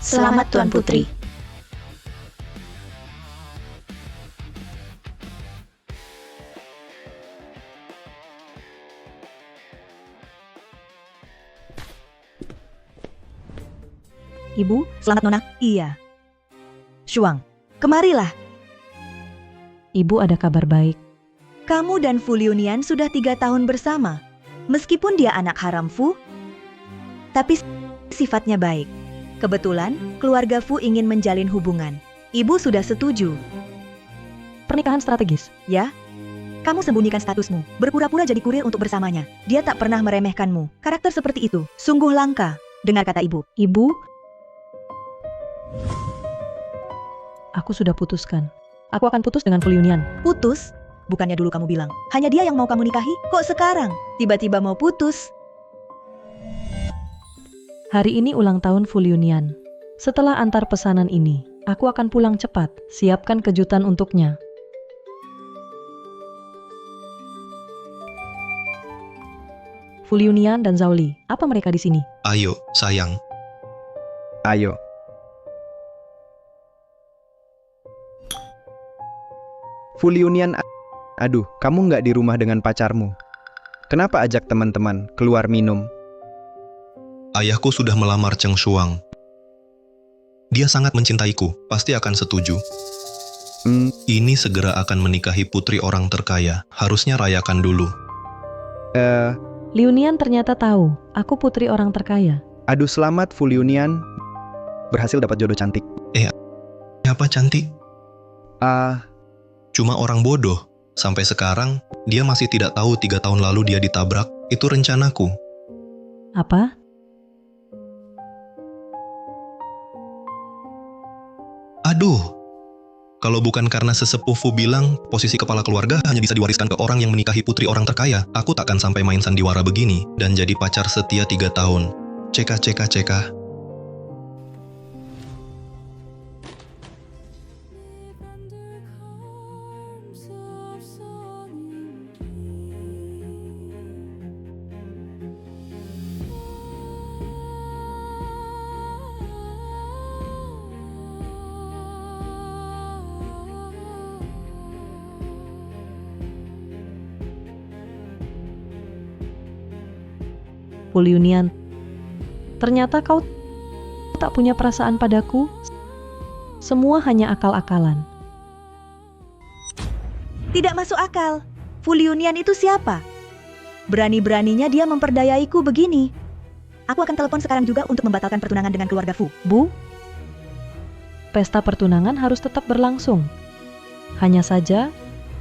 Selamat Tuan Putri. Ibu, selamat Nona. Iya. Shuang, kemarilah. Ibu ada kabar baik. Kamu dan Fu Liunian sudah 3 tahun bersama. Meskipun dia anak haram Fu, tapi sifatnya baik. Kebetulan, keluarga Fu ingin menjalin hubungan. Ibu sudah setuju. Pernikahan strategis. Ya? Kamu sembunyikan statusmu, berpura-pura jadi kurir untuk bersamanya. Dia tak pernah meremehkanmu. Karakter seperti itu, sungguh langka. Dengar kata ibu. Ibu, aku sudah putuskan. Aku akan putus dengan Fu Liunian. Putus? Bukannya dulu kamu bilang, hanya dia yang mau kamu nikahi? Kok sekarang, tiba-tiba mau putus? Hari ini ulang tahun Fu Liunian. Setelah antar pesanan ini, aku akan pulang cepat. Siapkan kejutan untuknya. Fu Liunian dan Zhao Li, apa mereka di sini? Ayo, sayang. Ayo. Fu Liunian, aduh, kamu nggak di rumah dengan pacarmu? Kenapa ajak teman-teman keluar minum? Ayahku sudah melamar Cheng Shuang. Dia sangat mencintaiku, pasti akan setuju. Ini segera akan menikahi putri orang terkaya. Harusnya rayakan dulu. Liunian ternyata tahu, aku putri orang terkaya. Aduh, selamat Fu Liunian. Berhasil dapat jodoh cantik. Apa cantik? Ah, Cuma orang bodoh. Sampai sekarang, dia masih tidak tahu 3 tahun lalu dia ditabrak. Itu rencanaku. Apa? Aduh, kalau bukan karena sesepuh Fu bilang posisi kepala keluarga hanya bisa diwariskan ke orang yang menikahi putri orang terkaya, aku takkan sampai main sandiwara begini dan jadi pacar setia 3 tahun. Ceka. Fu Liunian, ternyata kau tak punya perasaan padaku. Semua hanya akal-akalan. Tidak masuk akal. Fu Liunian itu siapa? Berani-beraninya dia memperdayaiku begini. Aku akan telepon sekarang juga untuk membatalkan pertunangan dengan keluarga Fu. Bu, pesta pertunangan harus tetap berlangsung. Hanya saja,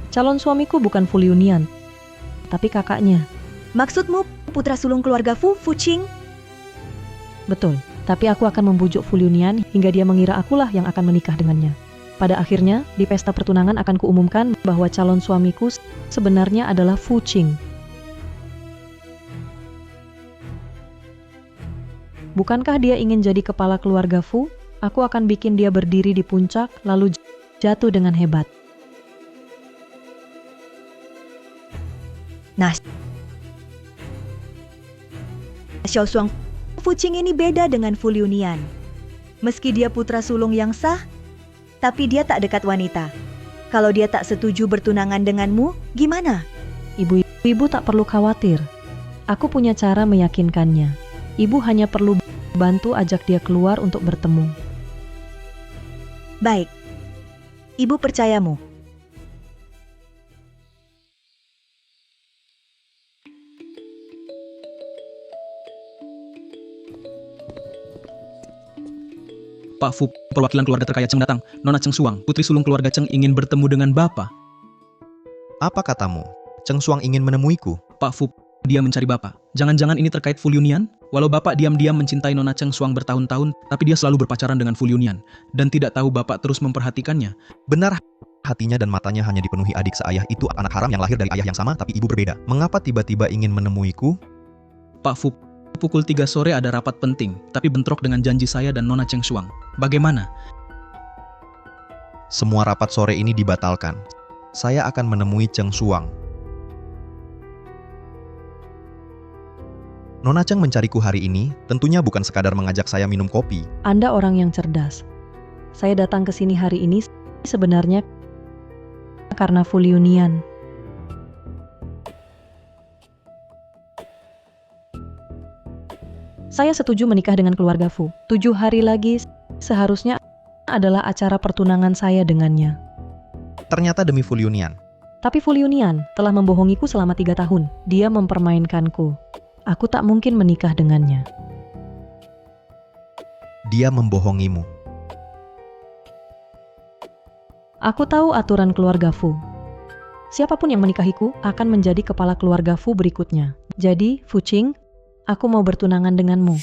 calon suamiku bukan Fu Liunian, tapi kakaknya. Maksudmu putra sulung keluarga Fu, Fu Qing? Betul, tapi aku akan membujuk Fu Liunian hingga dia mengira akulah yang akan menikah dengannya. Pada akhirnya, di pesta pertunangan akan kuumumkan bahwa calon suamiku sebenarnya adalah Fu Qing. Bukankah dia ingin jadi kepala keluarga Fu? Aku akan bikin dia berdiri di puncak, lalu jatuh dengan hebat. Nah, Xiao Shuang, Fu Qing ini beda dengan Fu Liunian. Meski dia putra sulung yang sah, tapi dia tak dekat wanita. Kalau dia tak setuju bertunangan denganmu, gimana? Ibu tak perlu khawatir. Aku punya cara meyakinkannya. Ibu hanya perlu bantu ajak dia keluar untuk bertemu. Baik, ibu percayamu. Pak Fu, perwakilan keluarga terkaya Cheng datang. Nona Cheng Shuang, putri sulung keluarga Cheng ingin bertemu dengan Bapak. Apa katamu? Cheng Shuang ingin menemuiku. Pak Fu, dia mencari Bapak. Jangan-jangan ini terkait Fu Liunian? Walau Bapak diam-diam mencintai Nona Cheng Shuang bertahun-tahun, tapi dia selalu berpacaran dengan Fu Liunian. Dan tidak tahu Bapak terus memperhatikannya. Benar, hatinya dan matanya hanya dipenuhi adik seayah itu anak haram yang lahir dari ayah yang sama tapi ibu berbeda. Mengapa tiba-tiba ingin menemuiku? Pak Fu, pukul 3 sore ada rapat penting, tapi bentrok dengan janji saya dan Nona Cheng Shuang. Bagaimana? Semua rapat sore ini dibatalkan. Saya akan menemui Cheng Shuang. Nona Cheng mencariku hari ini tentunya bukan sekadar mengajak saya minum kopi. Anda orang yang cerdas. Saya datang ke sini hari ini sebenarnya karena Fu Liunian. Saya setuju menikah dengan keluarga Fu. 7 hari lagi seharusnya adalah acara pertunangan saya dengannya. Ternyata demi Fu Liunian. Tapi Fu Liunian telah membohongiku selama 3 tahun. Dia mempermainkanku. Aku tak mungkin menikah dengannya. Dia membohongimu. Aku tahu aturan keluarga Fu. Siapapun yang menikahiku akan menjadi kepala keluarga Fu berikutnya. Jadi, Fu Qing, aku mau bertunangan denganmu.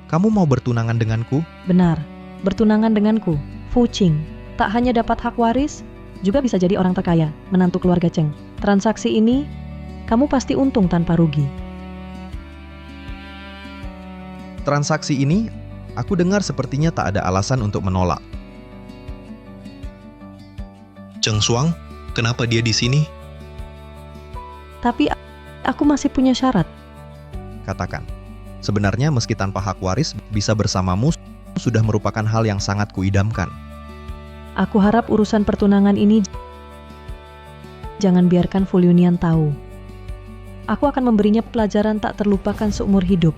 Kamu mau bertunangan denganku? Benar, bertunangan denganku, Fu Qing. Tak hanya dapat hak waris, juga bisa jadi orang terkaya, menantu keluarga Cheng. Transaksi ini, kamu pasti untung tanpa rugi. Transaksi ini, aku dengar sepertinya tak ada alasan untuk menolak. Cheng Xuang, kenapa dia di sini? Tapi aku masih punya syarat. Katakan, sebenarnya meski tanpa hak waris, bisa bersamamu sudah merupakan hal yang sangat kuidamkan. Aku harap urusan pertunangan ini jangan biarkan Fu Liunian tahu. Aku akan memberinya pelajaran tak terlupakan seumur hidup.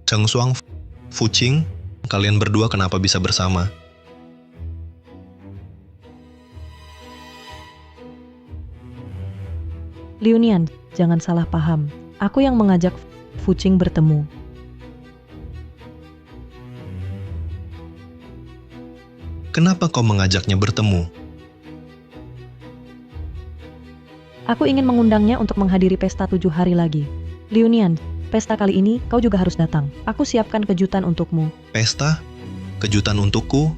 Cheng Xuang, Fu Qing, kalian berdua kenapa bisa bersama? Liunian, jangan salah paham. Aku yang mengajak Fu Qing bertemu. Kenapa kau mengajaknya bertemu? Aku ingin mengundangnya untuk menghadiri pesta 7 hari lagi. Liunian, pesta kali ini kau juga harus datang. Aku siapkan kejutan untukmu. Pesta? Kejutan untukku?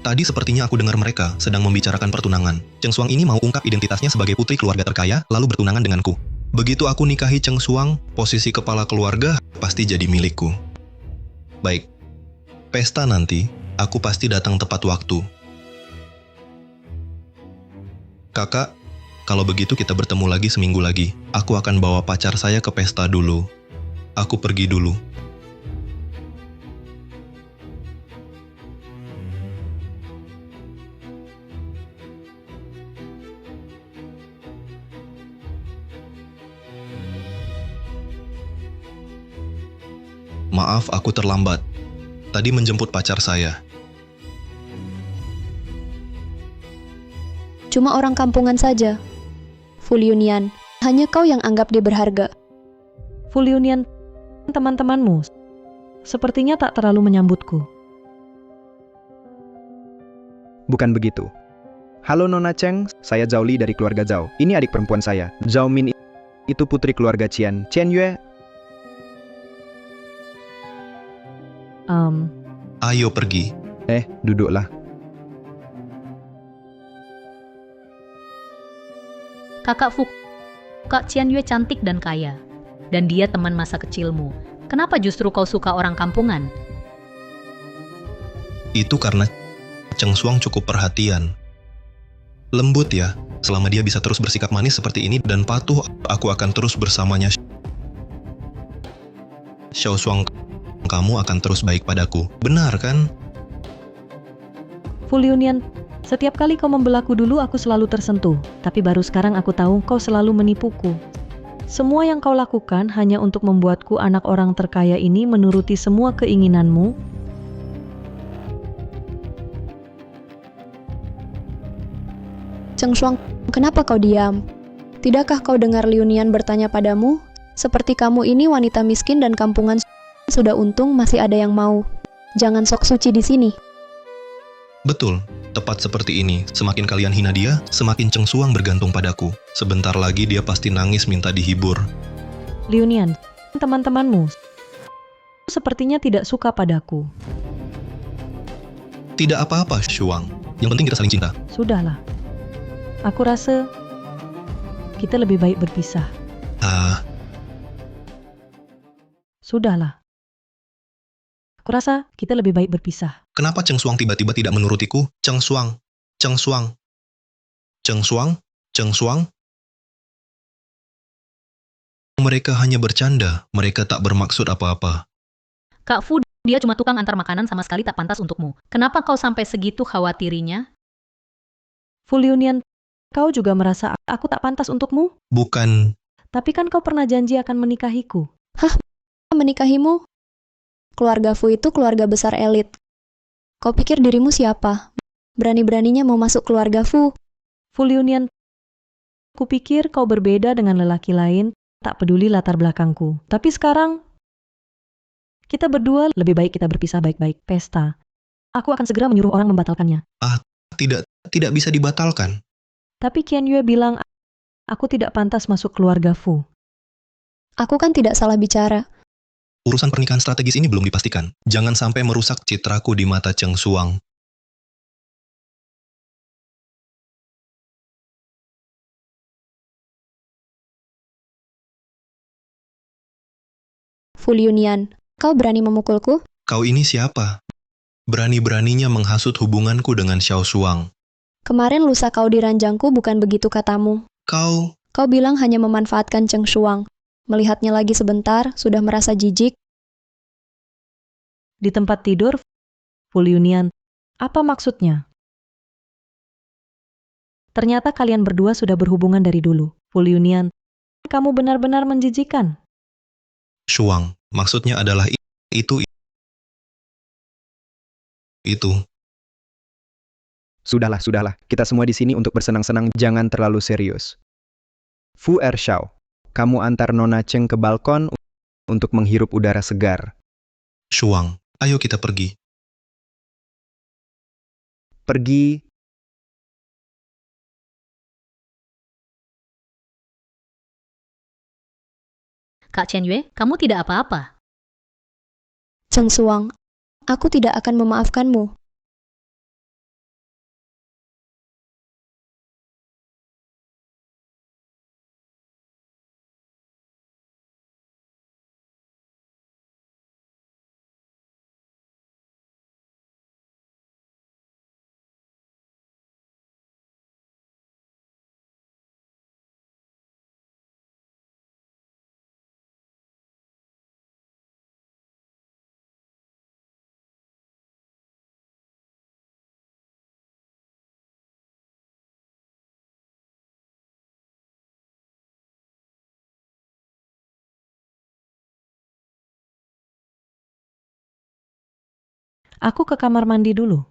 Tadi sepertinya aku dengar mereka sedang membicarakan pertunangan. Cheng Xuang ini mau ungkap identitasnya sebagai putri keluarga terkaya, lalu bertunangan denganku. Begitu aku nikahi Cheng Xuang, posisi kepala keluarga pasti jadi milikku. Baik, pesta nanti, aku pasti datang tepat waktu. Kakak, kalau begitu kita bertemu lagi seminggu lagi. Aku akan bawa pacar saya ke pesta dulu. Aku pergi dulu. Maaf, aku terlambat. Tadi menjemput pacar saya. Cuma orang kampungan saja. Fu Liunian, hanya kau yang anggap dia berharga. Fu Liunian, teman-temanmu sepertinya tak terlalu menyambutku. Bukan begitu. Halo Nona Cheng, saya Zhao Li dari keluarga Zhao. Ini adik perempuan saya. Zhao Min itu putri keluarga Qian. Qian Yue. Ayo pergi. Duduklah. Kakak Fu, Kak Qian Yue cantik dan kaya. Dan dia teman masa kecilmu. Kenapa justru kau suka orang kampungan? Itu karena Cheng Xuang cukup perhatian. Lembut ya, selama dia bisa terus bersikap manis seperti ini dan patuh, aku akan terus bersamanya. Xiao Xuang, kamu akan terus baik padaku. Benar kan? Fu Liunian, setiap kali kau membelaku dulu aku selalu tersentuh. Tapi baru sekarang aku tahu kau selalu menipuku. Semua yang kau lakukan hanya untuk membuatku anak orang terkaya ini menuruti semua keinginanmu. Cheng Xuang, kenapa kau diam? Tidakkah kau dengar Liunian bertanya padamu? Seperti kamu ini wanita miskin dan kampungan sudah untung masih ada yang mau. Jangan sok suci di sini. Betul, tepat seperti ini. Semakin kalian hina dia, semakin Cheng Xuang bergantung padaku. Sebentar lagi dia pasti nangis minta dihibur. Liunian, teman-temanmu sepertinya tidak suka padaku. Tidak apa-apa, Xuang. Yang penting kita saling cinta. Sudahlah. Aku rasa kita lebih baik berpisah. Ah, Sudahlah. Kurasa kita lebih baik berpisah. Kenapa Cheng Suang tiba-tiba tidak menurutiku? Cheng Suang, Cheng Suang, Cheng Suang, Cheng Suang. Mereka hanya bercanda, mereka tak bermaksud apa-apa. Kak Fu, dia cuma tukang antar makanan, sama sekali tak pantas untukmu. Kenapa kau sampai segitu khawatirinya? Fu Liunian, kau juga merasa aku tak pantas untukmu? Bukan, Tapi kan kau pernah janji akan menikahiku. Menikahimu? Keluarga Fu itu keluarga besar elit. Kau pikir dirimu siapa? Berani-beraninya mau masuk keluarga Fu? Fu Liunian, kupikir kau berbeda dengan lelaki lain, tak peduli latar belakangku. Tapi sekarang, kita berdua lebih baik kita berpisah baik-baik. Pesta. Aku akan segera menyuruh orang membatalkannya. tidak bisa dibatalkan. Tapi Qian Yue bilang, aku tidak pantas masuk keluarga Fu. Aku kan tidak salah bicara. Urusan pernikahan strategis ini belum dipastikan. Jangan sampai merusak citraku di mata Cheng Suang. Fu Liunian, kau berani memukulku? Kau ini siapa? Berani-beraninya menghasut hubunganku dengan Xiao Suang. Kemarin lusa kau di ranjangku bukan begitu katamu. Kau bilang hanya memanfaatkan Cheng Suang. Melihatnya lagi sebentar, sudah merasa jijik. Di tempat tidur, Fu Liunian, apa maksudnya? Ternyata kalian berdua sudah berhubungan dari dulu. Fu Liunian, kamu benar-benar menjijikan. Suang, maksudnya adalah itu. Sudahlah, kita semua di sini untuk bersenang-senang, jangan terlalu serius. Fu Ershao, kamu antar Nona Cheng ke balkon untuk menghirup udara segar. Suang, ayo kita pergi. Pergi. Kak Chen Yue, kamu tidak apa-apa. Cheng Suang, aku tidak akan memaafkanmu. Aku ke kamar mandi dulu.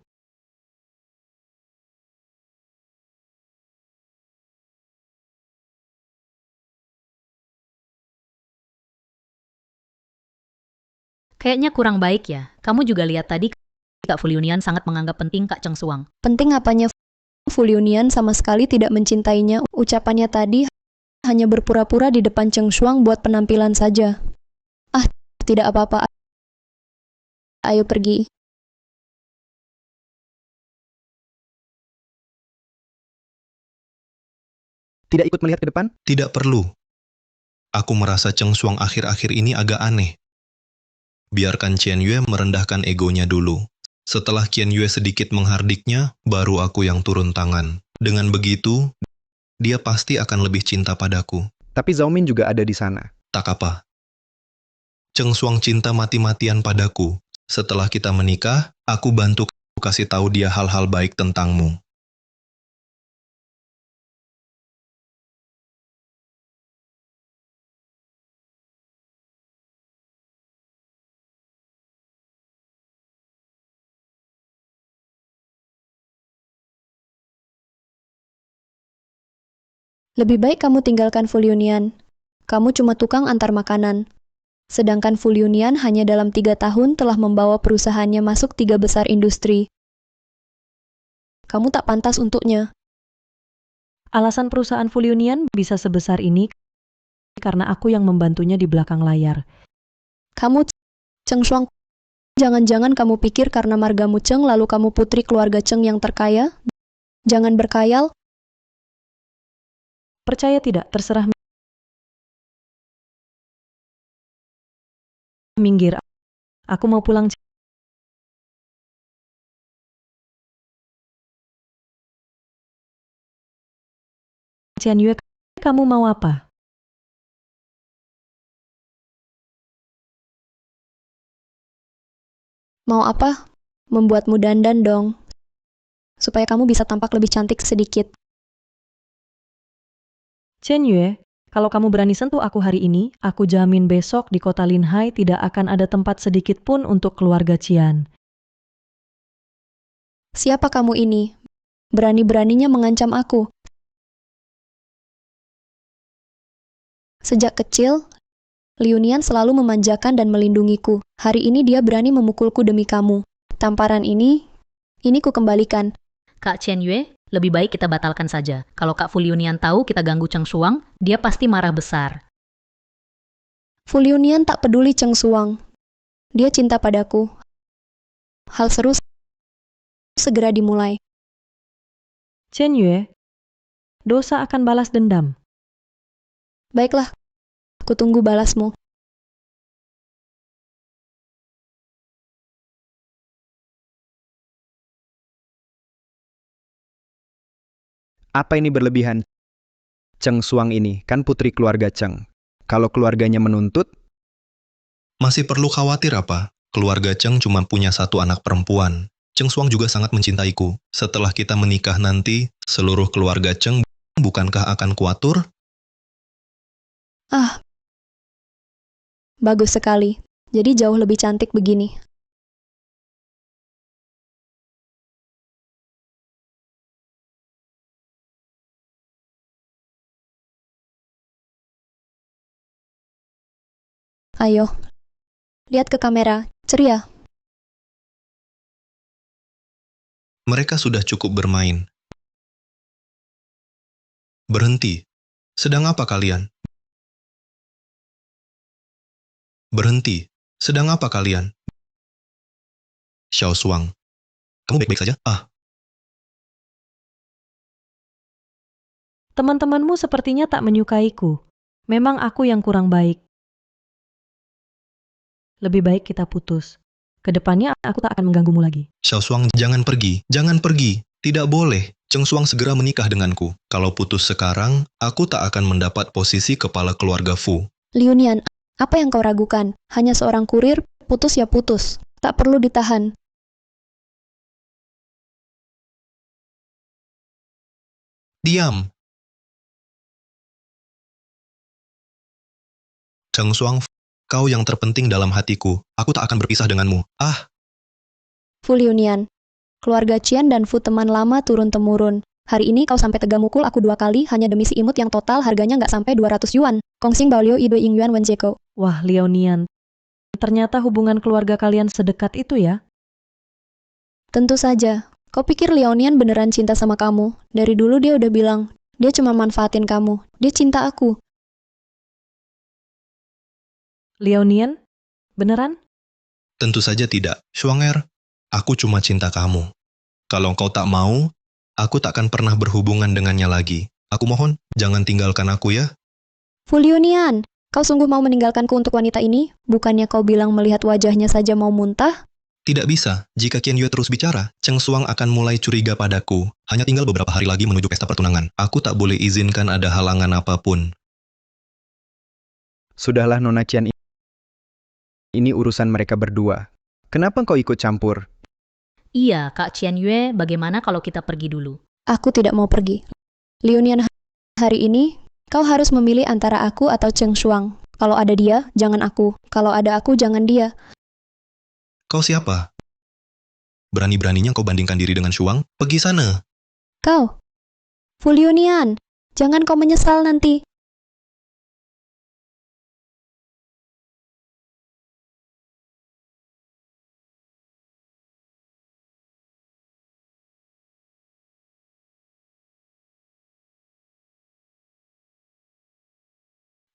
Kayaknya kurang baik ya. Kamu juga lihat tadi Kak Fu Liunian sangat menganggap penting Kak Cheng Suang. Penting apanya Fu Liunian sama sekali tidak mencintainya. Ucapannya tadi hanya berpura-pura di depan Cheng Suang buat penampilan saja. Tidak apa-apa. Ayo pergi. Tidak ikut melihat ke depan? Tidak perlu. Aku merasa Cheng Suang akhir-akhir ini agak aneh. Biarkan Qian Yue merendahkan egonya dulu. Setelah Qian Yue sedikit menghardiknya, baru aku yang turun tangan. Dengan begitu, dia pasti akan lebih cinta padaku. Tapi Zhao Min juga ada di sana. Tak apa. Cheng Suang cinta mati-matian padaku. Setelah kita menikah, aku bantu kasih tahu dia hal-hal baik tentangmu. Lebih baik kamu tinggalkan Fu Liunian. Kamu cuma tukang antar makanan. Sedangkan Fu Liunian hanya dalam 3 tahun telah membawa perusahaannya masuk 3 besar industri. Kamu tak pantas untuknya. Alasan perusahaan Fu Liunian bisa sebesar ini karena aku yang membantunya di belakang layar. Kamu, Cheng Suang, jangan-jangan kamu pikir karena margamu Cheng lalu kamu putri keluarga Cheng yang terkaya? Jangan berkayal. Percaya tidak, terserah. Minggir. Aku mau pulang. Qian Yue, kamu mau apa? Mau apa? Membuatmu dandan dong, supaya kamu bisa tampak lebih cantik sedikit. Qian Yue, kalau kamu berani sentuh aku hari ini, aku jamin besok di kota Linhai tidak akan ada tempat sedikit pun untuk keluarga Qian. Siapa kamu ini? Berani-beraninya mengancam aku. Sejak kecil, Liunian selalu memanjakan dan melindungiku. Hari ini dia berani memukulku demi kamu. Tamparan ini ku kembalikan. Kak Qian Yue, lebih baik kita batalkan saja. Kalau Kak Fu Liunian tahu kita ganggu Cheng Shuang, dia pasti marah besar. Fu Liunian tak peduli Cheng Shuang. Dia cinta padaku. Hal seru segera dimulai. Qian Yue, dosa akan balas dendam. Baiklah, kutunggu balasmu. Apa ini berlebihan? Cheng Shuang ini kan putri keluarga Cheng. Kalau keluarganya menuntut, Masih perlu khawatir apa? Keluarga Cheng cuma punya satu anak perempuan. Cheng Shuang juga sangat mencintaiku. Setelah kita menikah nanti, seluruh keluarga Cheng bukankah akan kuatur? Ah, bagus sekali. Jadi jauh lebih cantik begini. Ayo, lihat ke kamera. Ceria. Mereka sudah cukup bermain. Berhenti. Sedang apa kalian? Berhenti. Sedang apa kalian? Xiao Shuang. Kamu baik-baik saja? Teman-temanmu sepertinya tak menyukaiku. Memang aku yang kurang baik. Lebih baik kita putus. Kedepannya aku tak akan mengganggumu lagi. Xiao Shuang, jangan pergi. Jangan pergi. Tidak boleh. Cheng Shuang segera menikah denganku. Kalau putus sekarang, aku tak akan mendapat posisi kepala keluarga Fu. Liunian, apa yang kau ragukan? Hanya seorang kurir, putus ya putus. Tak perlu ditahan. Diam. Cheng Shuang, kau yang terpenting dalam hatiku. Aku tak akan berpisah denganmu. Fu Liunian, keluarga Qian dan Fu teman lama turun-temurun. Hari ini kau sampai tega mukul aku 2 kali hanya demi si imut yang total harganya nggak sampai 200 yuan. Kongsing Baolio Idoi Ying Yuan Wen Jeko. Wah, Liaonian, ternyata hubungan keluarga kalian sedekat itu ya? Tentu saja. Kau pikir Liaonian beneran cinta sama kamu? Dari dulu dia udah bilang, dia cuma manfaatin kamu. Dia cinta aku. Liaonian, beneran? Tentu saja tidak. Shuanger, aku cuma cinta kamu. Kalau kau tak mau, aku tak akan pernah berhubungan dengannya lagi. Aku mohon, jangan tinggalkan aku ya. Fu Liunian, kau sungguh mau meninggalkanku untuk wanita ini? Bukannya kau bilang melihat wajahnya saja mau muntah? Tidak bisa. Jika Qian Yue terus bicara, Cheng Shuang akan mulai curiga padaku. Hanya tinggal beberapa hari lagi menuju pesta pertunangan. Aku tak boleh izinkan ada halangan apapun. sudahlah Nona Qian, ini urusan mereka berdua. Kenapa kau ikut campur? Iya, Kak Qian Yue, bagaimana kalau kita pergi dulu? Aku tidak mau pergi. Liunian, hari ini, kau harus memilih antara aku atau Cheng Shuang. Kalau ada dia, jangan aku. Kalau ada aku, jangan dia. Kau siapa? Berani-beraninya kau bandingkan diri dengan Shuang? Pergi sana. Kau. Fu Liunian, jangan kau menyesal nanti.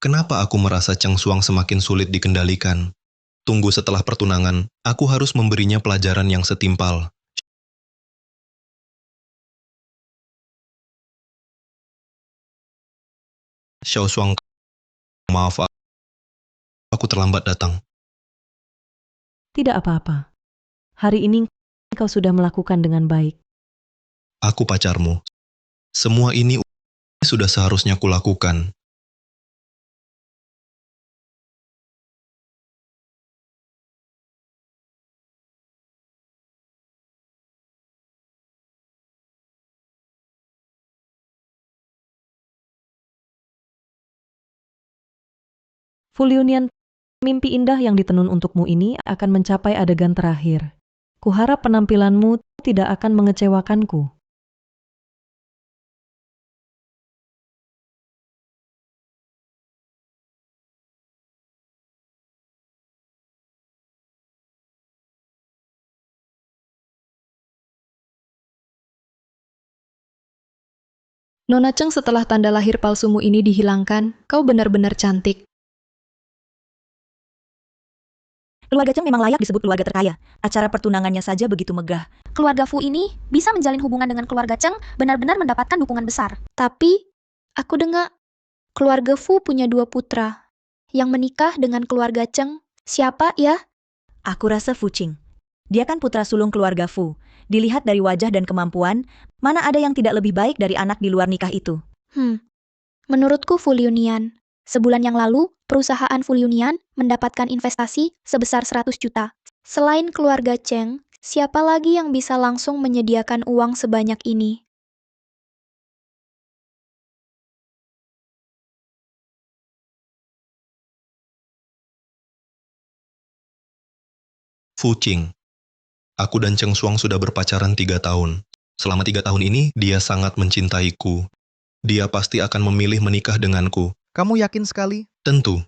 Kenapa aku merasa Cheng Shuang semakin sulit dikendalikan? Tunggu setelah pertunangan, aku harus memberinya pelajaran yang setimpal. Xiao Shuang, maaf, aku terlambat datang. Tidak apa-apa. Hari ini kau sudah melakukan dengan baik. Aku pacarmu. Semua ini sudah seharusnya kulakukan. Full Union, mimpi indah yang ditenun untukmu ini akan mencapai adegan terakhir. Kuharap penampilanmu tidak akan mengecewakanku. Nona Cheng, setelah tanda lahir palsumu ini dihilangkan, kau benar-benar cantik. Keluarga Cheng memang layak disebut keluarga terkaya. Acara pertunangannya saja begitu megah. Keluarga Fu ini bisa menjalin hubungan dengan keluarga Cheng, benar-benar mendapatkan dukungan besar. Tapi, aku dengar keluarga Fu punya 2 putra. Yang menikah dengan keluarga Cheng, siapa ya? Aku rasa Fu Qing. Dia kan putra sulung keluarga Fu. Dilihat dari wajah dan kemampuan, mana ada yang tidak lebih baik dari anak di luar nikah itu. Menurutku Full Union. Sebulan yang lalu, perusahaan Full Union mendapatkan investasi sebesar 100 juta. Selain keluarga Cheng, siapa lagi yang bisa langsung menyediakan uang sebanyak ini? Fu Qing. Aku dan Cheng Shuang sudah berpacaran 3 tahun. Selama 3 tahun ini, dia sangat mencintaiku. Dia pasti akan memilih menikah denganku. Kamu yakin sekali? Tentu.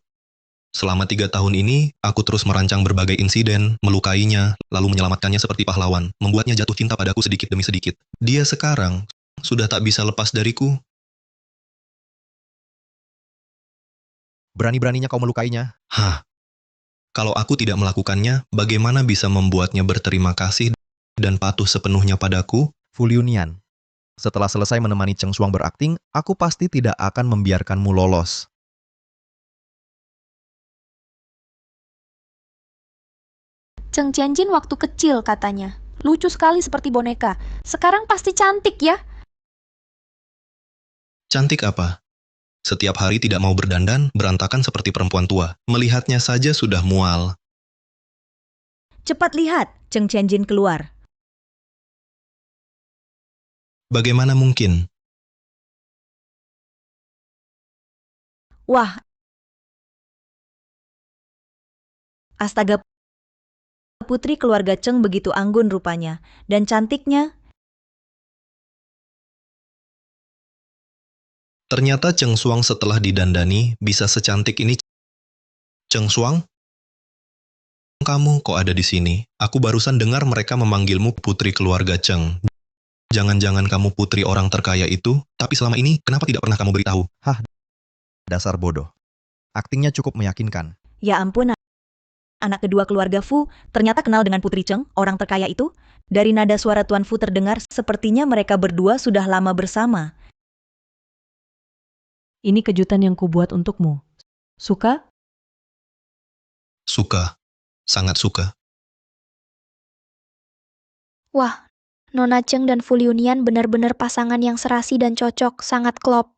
Selama 3 tahun ini, aku terus merancang berbagai insiden, melukainya, lalu menyelamatkannya seperti pahlawan, membuatnya jatuh cinta padaku sedikit demi sedikit. Dia sekarang sudah tak bisa lepas dariku. Berani-beraninya kau melukainya. Kalau aku tidak melakukannya, bagaimana bisa membuatnya berterima kasih dan patuh sepenuhnya padaku? Full Union. Setelah selesai menemani Cheng Shuang berakting, aku pasti tidak akan membiarkanmu lolos. Cheng Tianjin waktu kecil katanya. Lucu sekali seperti boneka. Sekarang pasti cantik ya? Cantik apa? Setiap hari tidak mau berdandan, berantakan seperti perempuan tua. Melihatnya saja sudah mual. Cepat lihat, Cheng Tianjin keluar. Bagaimana mungkin? Wah. Astaga, putri keluarga Cheng begitu anggun rupanya. Dan cantiknya. Ternyata Cheng Shuang setelah didandani bisa secantik ini. Cheng Shuang? Kamu kok ada di sini? Aku barusan dengar mereka memanggilmu putri keluarga Cheng. Jangan-jangan kamu putri orang terkaya itu, tapi selama ini kenapa tidak pernah kamu beritahu? Dasar bodoh. Aktingnya cukup meyakinkan. Ya ampun, anak kedua keluarga Fu ternyata kenal dengan Putri Cheng, orang terkaya itu. Dari nada suara Tuan Fu terdengar, sepertinya mereka berdua sudah lama bersama. Ini kejutan yang kubuat untukmu. Suka? Suka. Sangat suka. Wah, Nona Cheng dan Full Union benar-benar pasangan yang serasi dan cocok, sangat klop.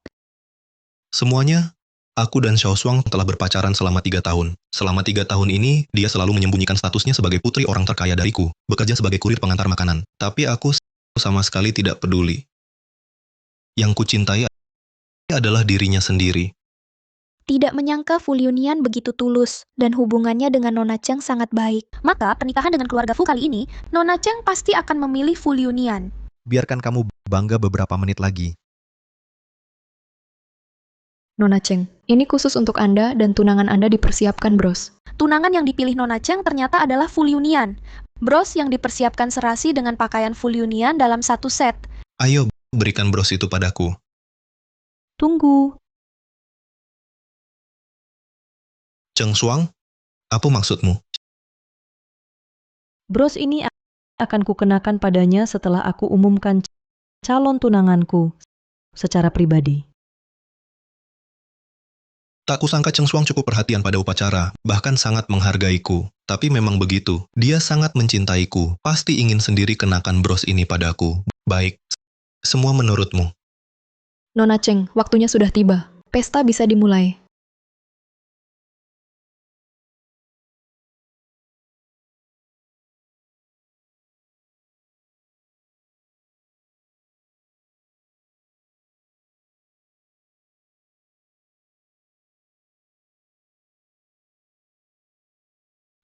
Semuanya, aku dan Xiao Shuang telah berpacaran selama 3 tahun. Selama 3 tahun ini, dia selalu menyembunyikan statusnya sebagai putri orang terkaya dariku, bekerja sebagai kurir pengantar makanan. Tapi aku sama sekali tidak peduli. Yang kucintai adalah dirinya sendiri. Tidak menyangka Full Union begitu tulus, dan hubungannya dengan Nona Cheng sangat baik. Maka pernikahan dengan keluarga Fu kali ini, Nona Cheng pasti akan memilih Full Union. Biarkan kamu bangga beberapa menit lagi. Nona Cheng, ini khusus untuk Anda dan tunangan Anda dipersiapkan, Bros. Tunangan yang dipilih Nona Cheng ternyata adalah Full Union. Bros yang dipersiapkan serasi dengan pakaian Full Union dalam satu set. Ayo, berikan bros itu padaku. Tunggu. Cheng Shuang, apa maksudmu? Bros ini akan kukenakan padanya setelah aku umumkan calon tunanganku secara pribadi. Tak kusangka Cheng Shuang cukup perhatian pada upacara, bahkan sangat menghargaiku. Tapi memang begitu, dia sangat mencintaiku, pasti ingin sendiri kenakan bros ini padaku. Baik, semua menurutmu. Nona Cheng, waktunya sudah tiba. Pesta bisa dimulai.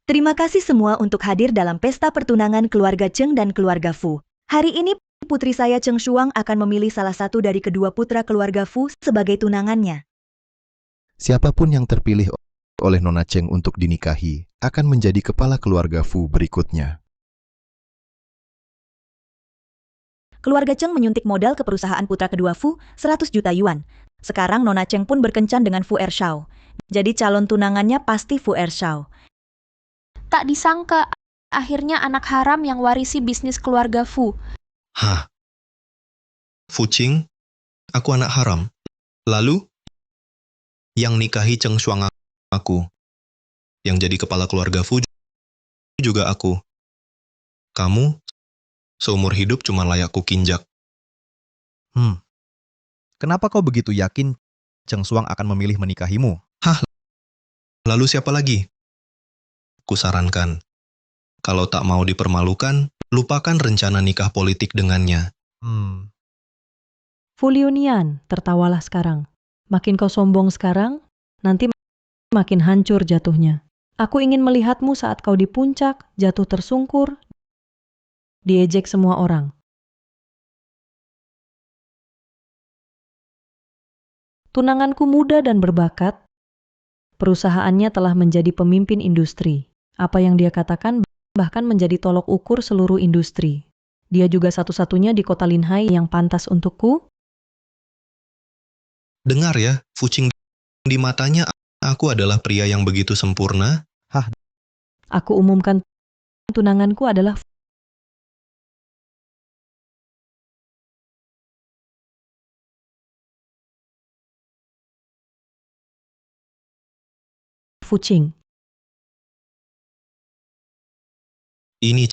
Terima kasih semua untuk hadir dalam pesta pertunangan keluarga Cheng dan keluarga Fu. Hari ini putri saya Cheng Shuang akan memilih salah satu dari kedua putra keluarga Fu sebagai tunangannya. Siapapun yang terpilih oleh Nona Cheng untuk dinikahi akan menjadi kepala keluarga Fu berikutnya. Keluarga Cheng menyuntik modal ke perusahaan putra kedua Fu 100 juta yuan. Sekarang Nona Cheng pun berkencan dengan Fu Ershao. Jadi calon tunangannya pasti Fu Ershao. Tak disangka, akhirnya anak haram yang warisi bisnis keluarga Fu. Hah? Fucing? Aku anak haram. Lalu? Yang nikahi Cheng Shuang aku. Yang jadi kepala keluarga Fu juga aku. Kamu? Seumur hidup cuma layak ku kinjak. Kenapa kau begitu yakin Cheng Shuang akan memilih menikahimu? Lalu siapa lagi? Kusarankan, kalau tak mau dipermalukan, lupakan rencana nikah politik dengannya. Fu Liunian, tertawalah sekarang. Makin kau sombong sekarang, nanti makin hancur jatuhnya. Aku ingin melihatmu saat kau di puncak, jatuh tersungkur, diejek semua orang. Tunanganku muda dan berbakat. Perusahaannya telah menjadi pemimpin industri. Apa yang dia katakan bahkan menjadi tolok ukur seluruh industri. Dia juga satu-satunya di kota Linhai yang pantas untukku. Dengar ya, Fucing, di matanya aku adalah pria yang begitu sempurna. Aku umumkan tunanganku adalah Fucing. Ini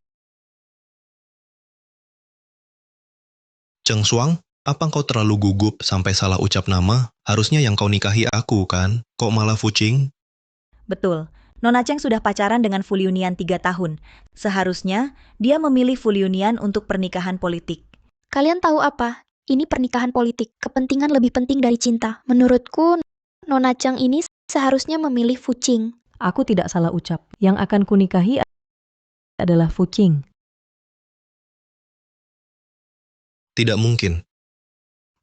Cheng Shuang, apa kau terlalu gugup sampai salah ucap nama? Harusnya yang kau nikahi aku kan? Kok malah Fucing? Betul, Nona Cheng sudah pacaran dengan Fu Liunian 3 tahun. Seharusnya dia memilih Fu Liunian untuk pernikahan politik. Kalian tahu apa? Ini pernikahan politik, kepentingan lebih penting dari cinta. Menurutku, Nona Cheng ini seharusnya memilih Fu Qing. Aku tidak salah ucap. Yang akan kunikahi adalah Fucing. Tidak mungkin.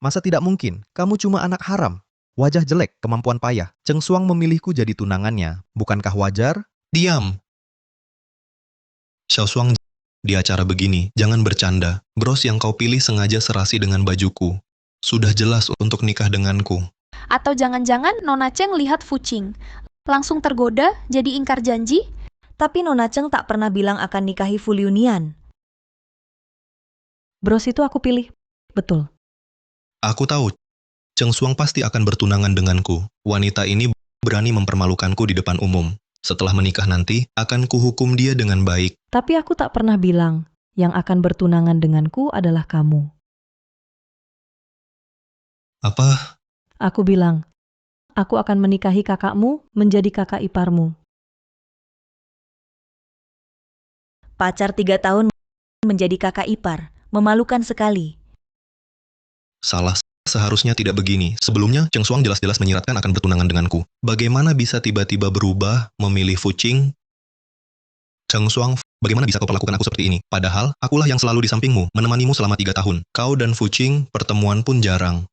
Masa tidak mungkin? Kamu cuma anak haram. Wajah jelek, kemampuan payah. Cheng Shuang memilihku jadi tunangannya. Bukankah wajar? Diam! Xiao Shuang, di acara begini, jangan bercanda. Bros yang kau pilih sengaja serasi dengan bajuku. Sudah jelas untuk nikah denganku. Atau jangan-jangan Nona Cheng lihat Fu Qing. Langsung tergoda, jadi ingkar janji. Tapi Nona Cheng tak pernah bilang akan nikahi Fu Liunian. Bros itu aku pilih. Betul. Aku tahu, Cheng Shuang pasti akan bertunangan denganku. Wanita ini berani mempermalukanku di depan umum. Setelah menikah nanti, akan kuhukum dia dengan baik. Tapi aku tak pernah bilang yang akan bertunangan denganku adalah kamu. Apa? Aku bilang, aku akan menikahi kakakmu menjadi kakak iparmu. Pacar 3 tahun menjadi kakak ipar. Memalukan sekali. Salah, seharusnya tidak begini. Sebelumnya, Cheng Shuang jelas-jelas menyiratkan akan bertunangan denganku. Bagaimana bisa tiba-tiba berubah, memilih Fucing? Cheng Shuang, bagaimana bisa kau perlakukan aku seperti ini? Padahal, akulah yang selalu di sampingmu, menemanimu selama 3 tahun. Kau dan Fucing, pertemuan pun jarang.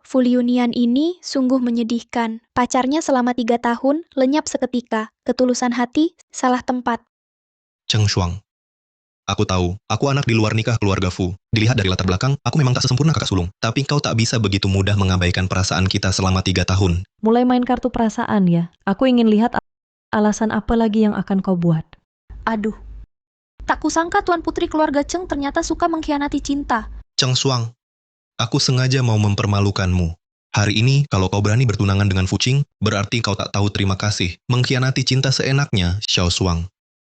Fu Liunian ini sungguh menyedihkan. Pacarnya selama 3 tahun, lenyap seketika. Ketulusan hati, salah tempat. Cheng Shuang, aku tahu, aku anak di luar nikah keluarga Fu. Dilihat dari latar belakang, aku memang tak sesempurna kakak sulung. Tapi kau tak bisa begitu mudah mengabaikan perasaan kita selama 3 tahun. Mulai main kartu perasaan ya. Aku ingin lihat alasan apa lagi yang akan kau buat. Aduh. Tak kusangka Tuan Putri keluarga Cheng ternyata suka mengkhianati cinta. Cheng Shuang, aku sengaja mau mempermalukanmu. Hari ini, kalau kau berani bertunangan dengan Fucing, berarti kau tak tahu terima kasih. Mengkhianati cinta seenaknya, Xiao Shuang.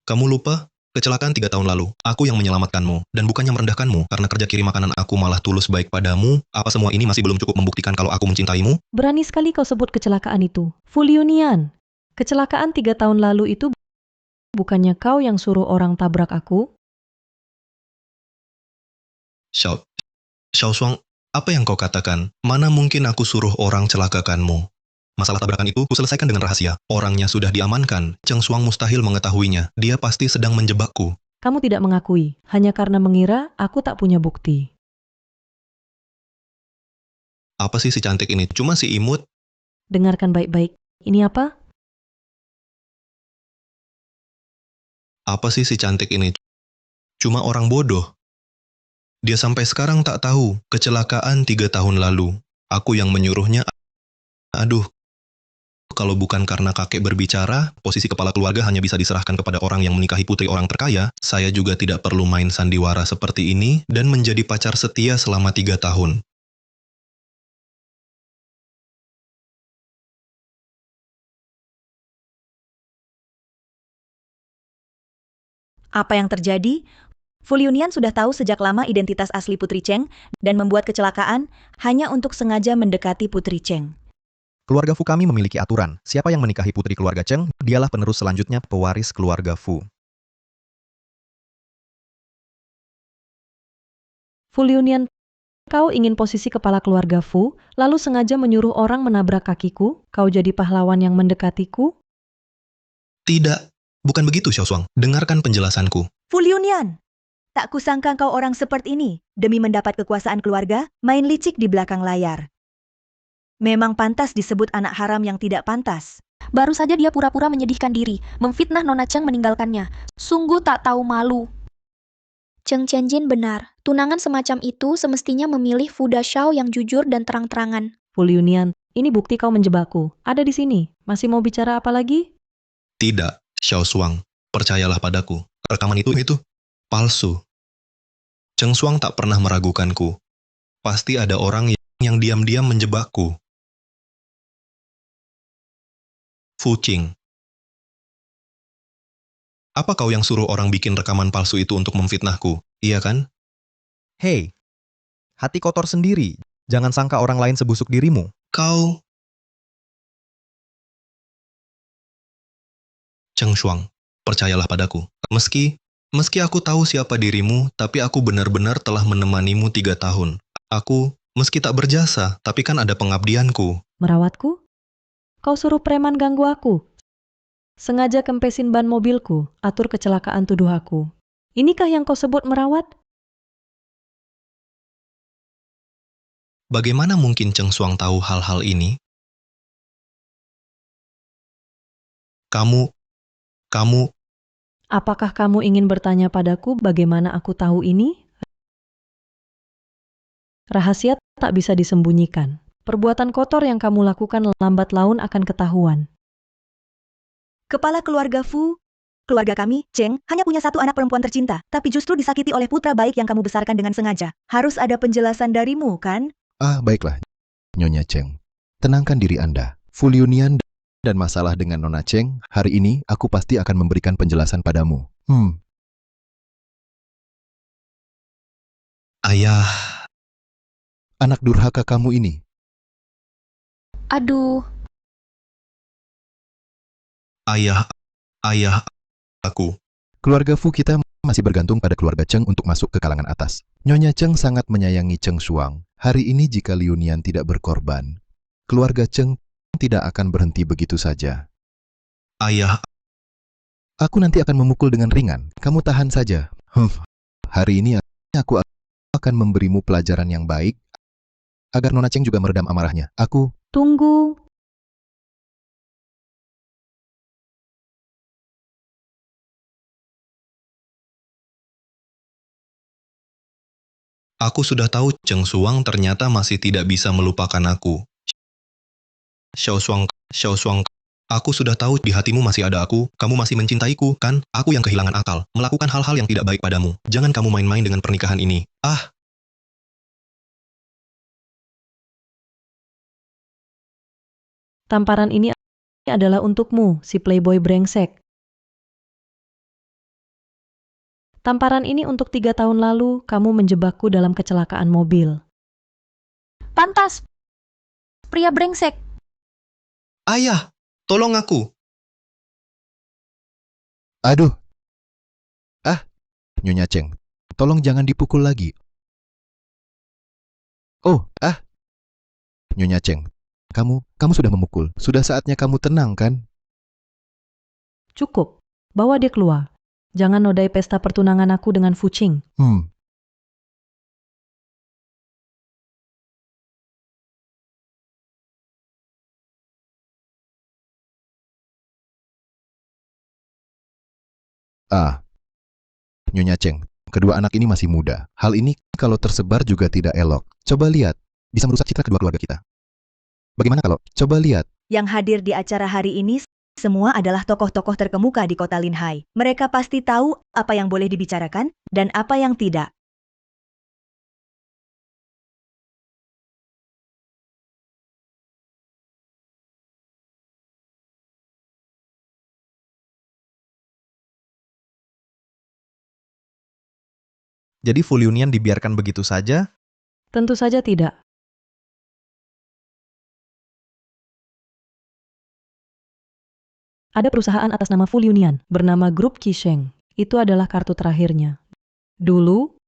Kamu lupa? Kecelakaan 3 tahun lalu, aku yang menyelamatkanmu, dan bukannya merendahkanmu, karena kerja kirim makanan aku malah tulus baik padamu, apa semua ini masih belum cukup membuktikan kalau aku mencintaimu? Berani sekali kau sebut kecelakaan itu. Fuliunian, kecelakaan 3 tahun lalu itu bukannya kau yang suruh orang tabrak aku? Xiao, Xiao Shuang, apa yang kau katakan? Mana mungkin aku suruh orang celakakanmu? Masalah tabrakan itu kuselesaikan dengan rahasia. Orangnya sudah diamankan. Cheng Shuang mustahil mengetahuinya. Dia pasti sedang menjebakku. Kamu tidak mengakui, hanya karena mengira aku tak punya bukti. Apa sih si cantik ini? Cuma si imut. Dengarkan baik-baik. Ini apa? Apa sih si cantik ini? Cuma orang bodoh. Dia sampai sekarang tak tahu kecelakaan 3 tahun lalu. Aku yang menyuruhnya. Aduh, kalau bukan karena kakek berbicara, posisi kepala keluarga hanya bisa diserahkan kepada orang yang menikahi putri orang terkaya, saya juga tidak perlu main sandiwara seperti ini dan menjadi pacar setia selama 3 tahun. Apa yang terjadi? Fuliunian sudah tahu sejak lama identitas asli Putri Cheng dan membuat kecelakaan hanya untuk sengaja mendekati Putri Cheng. Keluarga Fu kami memiliki aturan. Siapa yang menikahi putri keluarga Cheng, dialah penerus selanjutnya pewaris keluarga Fu. Fuliunian, kau ingin posisi kepala keluarga Fu, lalu sengaja menyuruh orang menabrak kakiku? Kau jadi pahlawan yang mendekatiku? Tidak, bukan begitu Xiao Shuang. Dengarkan penjelasanku. Fuliunian! Tak kusangka kau orang seperti ini. Demi mendapat kekuasaan keluarga, main licik di belakang layar. Memang pantas disebut anak haram yang tidak pantas. Baru saja dia pura-pura menyedihkan diri, memfitnah Nona Cheng meninggalkannya. Sungguh tak tahu malu. Cheng Qianjin benar. Tunangan semacam itu semestinya memilih Fu Dashao yang jujur dan terang-terangan. Fuliunian, ini bukti kau menjebakku. Ada di sini. Masih mau bicara apa lagi? Tidak, Xiao Shuang. Percayalah padaku. Rekaman itu palsu. Cheng Shuang tak pernah meragukanku. Pasti ada orang yang diam-diam menjebakku. Fu Qing. Apa kau yang suruh orang bikin rekaman palsu itu untuk memfitnahku? Iya kan? Hei, hati kotor sendiri. Jangan sangka orang lain sebusuk dirimu. Kau... Cheng Shuang, percayalah padaku. Meski aku tahu siapa dirimu, tapi aku benar-benar telah menemanimu 3 tahun. Aku, meski tak berjasa, tapi kan ada pengabdianku. Merawatku? Kau suruh preman ganggu aku. Sengaja kempesin ban mobilku, atur kecelakaan tuduh aku. Inikah yang kau sebut merawat? Bagaimana mungkin Cheng Shuang tahu hal-hal ini? Kamu... Apakah kamu ingin bertanya padaku bagaimana aku tahu ini? Rahasia tak bisa disembunyikan. Perbuatan kotor yang kamu lakukan lambat laun akan ketahuan. Kepala keluarga Fu, keluarga kami, Cheng, hanya punya satu anak perempuan tercinta, tapi justru disakiti oleh putra baik yang kamu besarkan dengan sengaja. Harus ada penjelasan darimu, kan? Baiklah, Nyonya Cheng. Tenangkan diri Anda. Fuliunian dan masalah dengan Nona Cheng, hari ini aku pasti akan memberikan penjelasan padamu. Ayah... Anak durhaka kamu ini. Aduh, Ayah, aku. Keluarga Fu kita masih bergantung pada keluarga Cheng untuk masuk ke kalangan atas. Nyonya Cheng sangat menyayangi Cheng Shuang. Hari ini jika Liunian tidak berkorban, keluarga Cheng tidak akan berhenti begitu saja. Ayah, Aku nanti akan memukul dengan ringan. Kamu tahan saja. Hari ini aku akan memberimu pelajaran yang baik agar Nona Cheng juga meredam amarahnya. Aku Tunggu. aku sudah tahu Cheng Shuang ternyata masih tidak bisa melupakan aku. Xiao Shuang, aku sudah tahu di hatimu masih ada aku, kamu masih mencintaiku, kan? Aku yang kehilangan akal, melakukan hal-hal yang tidak baik padamu. Jangan kamu main-main dengan pernikahan ini. Tamparan ini adalah untukmu, si playboy brengsek. Tamparan ini untuk 3 tahun lalu kamu menjebakku dalam kecelakaan mobil. Pantas. Pria brengsek. Ayah, tolong aku. Aduh. Nyonya Cheng, tolong jangan dipukul lagi. Oh, Nyonya Cheng, kamu sudah memukul. Sudah saatnya kamu tenang, kan? Cukup, bawa dia keluar. Jangan nodai pesta pertunangan aku dengan Fu Qing. Nyonya Cheng, kedua anak ini masih muda. Hal ini kalau tersebar juga tidak elok. Coba lihat, bisa merusak citra kedua keluarga kita. Bagaimana kalau, coba lihat, Yang hadir di acara hari ini semua adalah tokoh-tokoh terkemuka di kota Linhai. Mereka pasti tahu apa yang boleh dibicarakan dan apa yang tidak. Jadi full union dibiarkan begitu saja? Tentu saja tidak. Ada perusahaan atas nama Full Union, bernama Grup Qisheng. Itu adalah kartu terakhirnya. Dulu,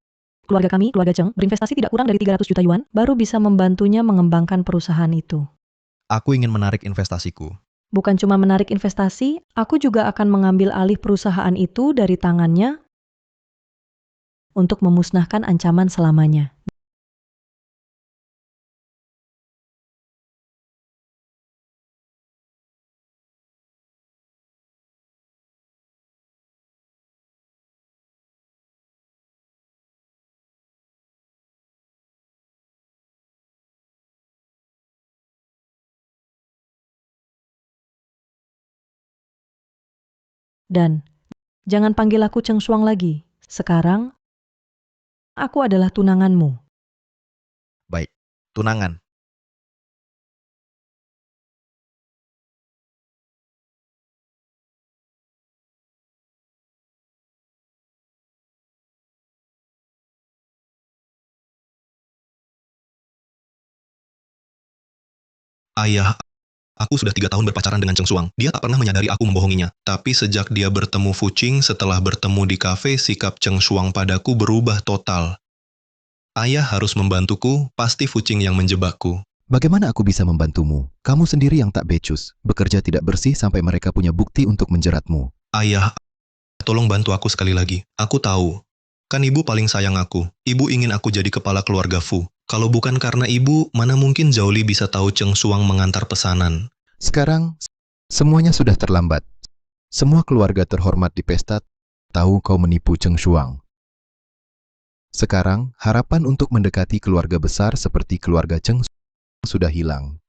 keluarga kami, keluarga Cheng, berinvestasi tidak kurang dari 300 juta yuan, baru bisa membantunya mengembangkan perusahaan itu. Aku ingin menarik investasiku. Bukan cuma menarik investasi, aku juga akan mengambil alih perusahaan itu dari tangannya untuk memusnahkan ancaman selamanya. Dan jangan panggil aku Cheng Shuang lagi. Sekarang, aku adalah tunanganmu. Baik, tunangan. Ayah, aku sudah 3 tahun berpacaran dengan Cheng Shuang. Dia tak pernah menyadari aku membohonginya. Tapi sejak dia bertemu Fu Qing setelah bertemu di kafe, sikap Cheng Shuang padaku berubah total. Ayah harus membantuku, pasti Fu Qing yang menjebakku. bagaimana aku bisa membantumu? Kamu sendiri yang tak becus, bekerja tidak bersih sampai mereka punya bukti untuk menjeratmu. Ayah, tolong bantu aku sekali lagi. Aku tahu. Kan ibu paling sayang aku. Ibu ingin aku jadi kepala keluarga Fu. Kalau bukan karena ibu, mana mungkin Zhao Li bisa tahu Cheng Shuang mengantar pesanan. Sekarang, semuanya sudah terlambat. Semua keluarga terhormat di pesta tahu kau menipu Cheng Shuang. Sekarang, harapan untuk mendekati keluarga besar seperti keluarga Cheng sudah hilang.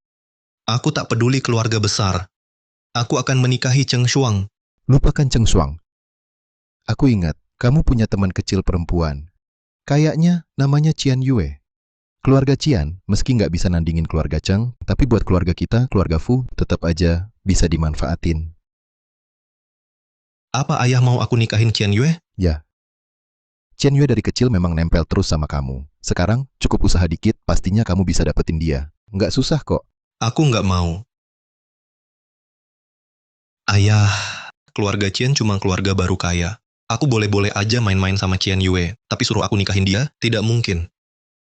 Aku tak peduli keluarga besar. Aku akan menikahi Cheng Shuang. Lupakan Cheng Shuang. Aku ingat, kamu punya teman kecil perempuan. Kayaknya namanya Qian Yue. Keluarga Qian, meski nggak bisa nandingin keluarga Cheng, tapi buat keluarga kita, keluarga Fu, tetap aja bisa dimanfaatin. Apa ayah mau aku nikahin Qian Yue? Ya. Qian Yue dari kecil memang nempel terus sama kamu. Sekarang, cukup usaha dikit, pastinya kamu bisa dapetin dia. Nggak susah kok. Aku nggak mau. Ayah, keluarga Qian cuma keluarga baru kaya. Aku boleh-boleh aja main-main sama Qian Yue, tapi suruh aku nikahin dia, tidak mungkin.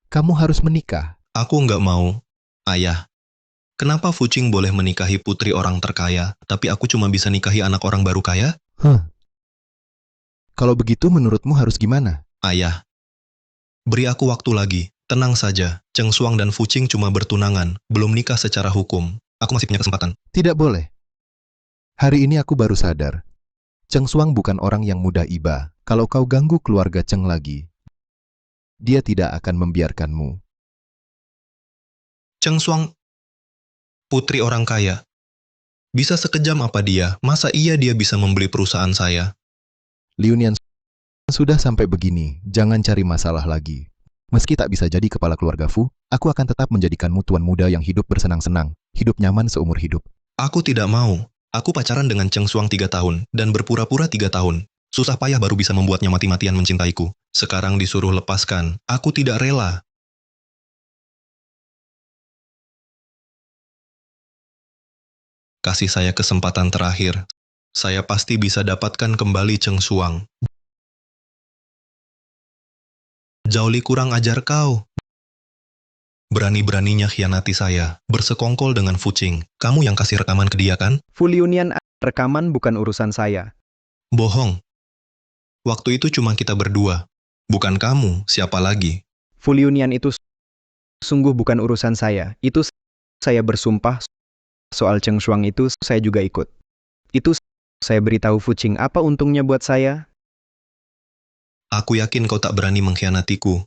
Kamu harus menikah. Aku nggak mau. Ayah, kenapa Fu Qing boleh menikahi putri orang terkaya, tapi aku cuma bisa nikahi anak orang baru kaya? Kalau begitu menurutmu harus gimana? Ayah, beri aku waktu lagi. Tenang saja, Cheng Shuang dan Fu Qing cuma bertunangan, belum nikah secara hukum. Aku masih punya kesempatan. Tidak boleh. Hari ini aku baru sadar. Cheng Shuang bukan orang yang mudah iba. Kalau kau ganggu keluarga Cheng lagi, dia tidak akan membiarkanmu. Cheng Shuang, putri orang kaya. Bisa sekejam apa dia? Masa iya dia bisa membeli perusahaan saya? Liu Nian sudah sampai begini, jangan cari masalah lagi. Meski tak bisa jadi kepala keluarga Fu, aku akan tetap menjadikanmu tuan muda yang hidup bersenang-senang, hidup nyaman seumur hidup. Aku tidak mau. Aku pacaran dengan Cheng Shuang 3 tahun, dan berpura-pura 3 tahun. Susah payah baru bisa membuatnya mati-matian mencintaiku. Sekarang disuruh lepaskan, aku tidak rela. Kasih saya kesempatan terakhir. Saya pasti bisa dapatkan kembali Cheng Suang. Zhao Li kurang ajar kau. Berani-beraninya khianati saya, bersekongkol dengan Fu Qing. Kamu yang kasih rekaman ke dia kan? Fu Liunian, rekaman bukan urusan saya. Bohong. Waktu itu cuma kita berdua. Bukan kamu, siapa lagi? Fu Liunian itu sungguh bukan urusan saya. Itu saya bersumpah soal Cheng Shuang itu saya juga ikut. Itu saya beritahu Fu Qing, apa untungnya buat saya? Aku yakin kau tak berani mengkhianatiku.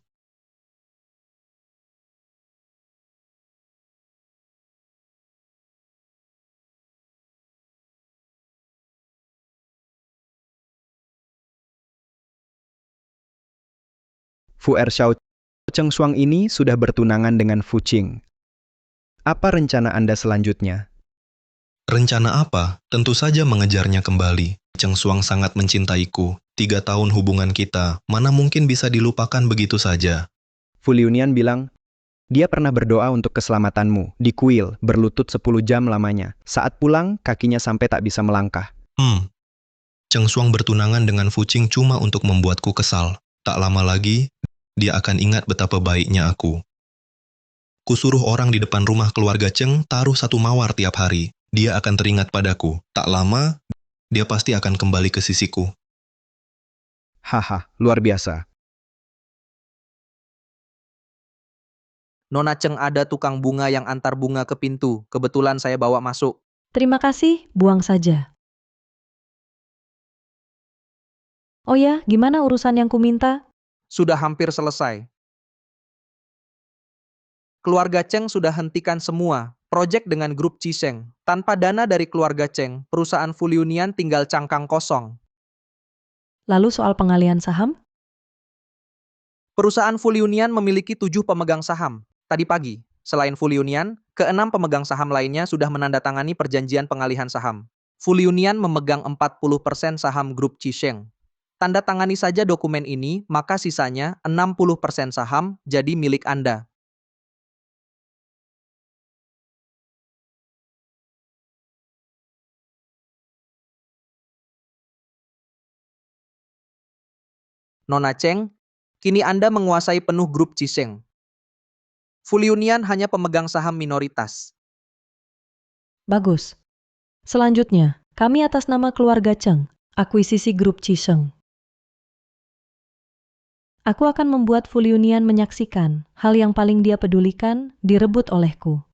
Fu Ershao, Cheng Shuang ini sudah bertunangan dengan Fu Qing. Apa rencana Anda selanjutnya? Rencana apa? Tentu saja mengejarnya kembali. Cheng Suang sangat mencintaiku. 3 tahun hubungan kita, mana mungkin bisa dilupakan begitu saja. Fu Liunian bilang, dia pernah berdoa untuk keselamatanmu, di kuil, berlutut 10 jam lamanya. Saat pulang, kakinya sampai tak bisa melangkah. Cheng Suang bertunangan dengan Fu Qing cuma untuk membuatku kesal. Tak lama lagi, dia akan ingat betapa baiknya aku. Kusuruh orang di depan rumah keluarga Cheng taruh 1 mawar tiap hari. Dia akan teringat padaku. Tak lama, dia pasti akan kembali ke sisiku. Haha, luar biasa. Nona Cheng, ada tukang bunga yang antar bunga ke pintu. Kebetulan saya bawa masuk. Terima kasih, buang saja. Oh ya, gimana urusan yang kuminta? Sudah hampir selesai. Keluarga Cheng sudah hentikan semua proyek dengan grup Chiseng. Tanpa dana dari keluarga Cheng, perusahaan Fu Liunian tinggal cangkang kosong. Lalu soal pengalihan saham? Perusahaan Fu Liunian memiliki 7 pemegang saham. Tadi pagi, selain Fu Liunian, ke-6 pemegang saham lainnya sudah menandatangani perjanjian pengalihan saham. Fu Liunian memegang 40% saham grup Chiseng. Tanda tangani saja dokumen ini, maka sisanya 60% saham jadi milik Anda. Nona Cheng, kini Anda menguasai penuh grup Chiseng. Fu Liunian hanya pemegang saham minoritas. Bagus. Selanjutnya, kami atas nama keluarga Cheng, akuisisi grup Chiseng. Aku akan membuat Fu Liunian menyaksikan hal yang paling dia pedulikan direbut olehku.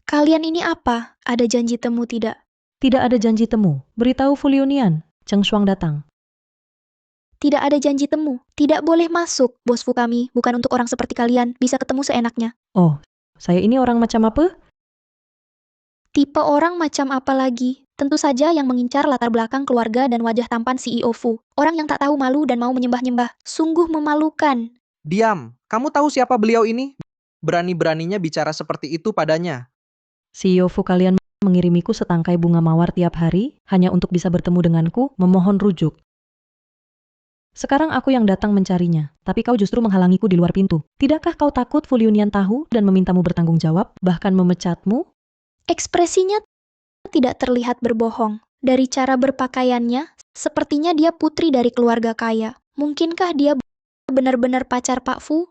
Kalian ini apa? Ada janji temu tidak? Tidak ada janji temu. Beritahu Fu Liunian, Cheng Shuang datang. Tidak ada janji temu. Tidak boleh masuk. Bos Fu kami bukan untuk orang seperti kalian. Bisa ketemu seenaknya. Oh, saya ini orang macam apa? Tipe orang macam apa lagi? Tentu saja yang mengincar latar belakang keluarga dan wajah tampan CEO Fu. Orang yang tak tahu malu dan mau menyembah-nyembah. Sungguh memalukan. Diam, kamu tahu siapa beliau ini? Berani-beraninya bicara seperti itu padanya. CEO Fu kalian mengirimiku setangkai bunga mawar tiap hari, hanya untuk bisa bertemu denganku, memohon rujuk. Sekarang aku yang datang mencarinya, tapi kau justru menghalangiku di luar pintu. Tidakkah kau takut Fu Liunian tahu dan memintamu bertanggung jawab, bahkan memecatmu? Ekspresinya tidak terlihat berbohong. Dari cara berpakaiannya, sepertinya dia putri dari keluarga kaya. Mungkinkah dia benar-benar pacar Pak Fu?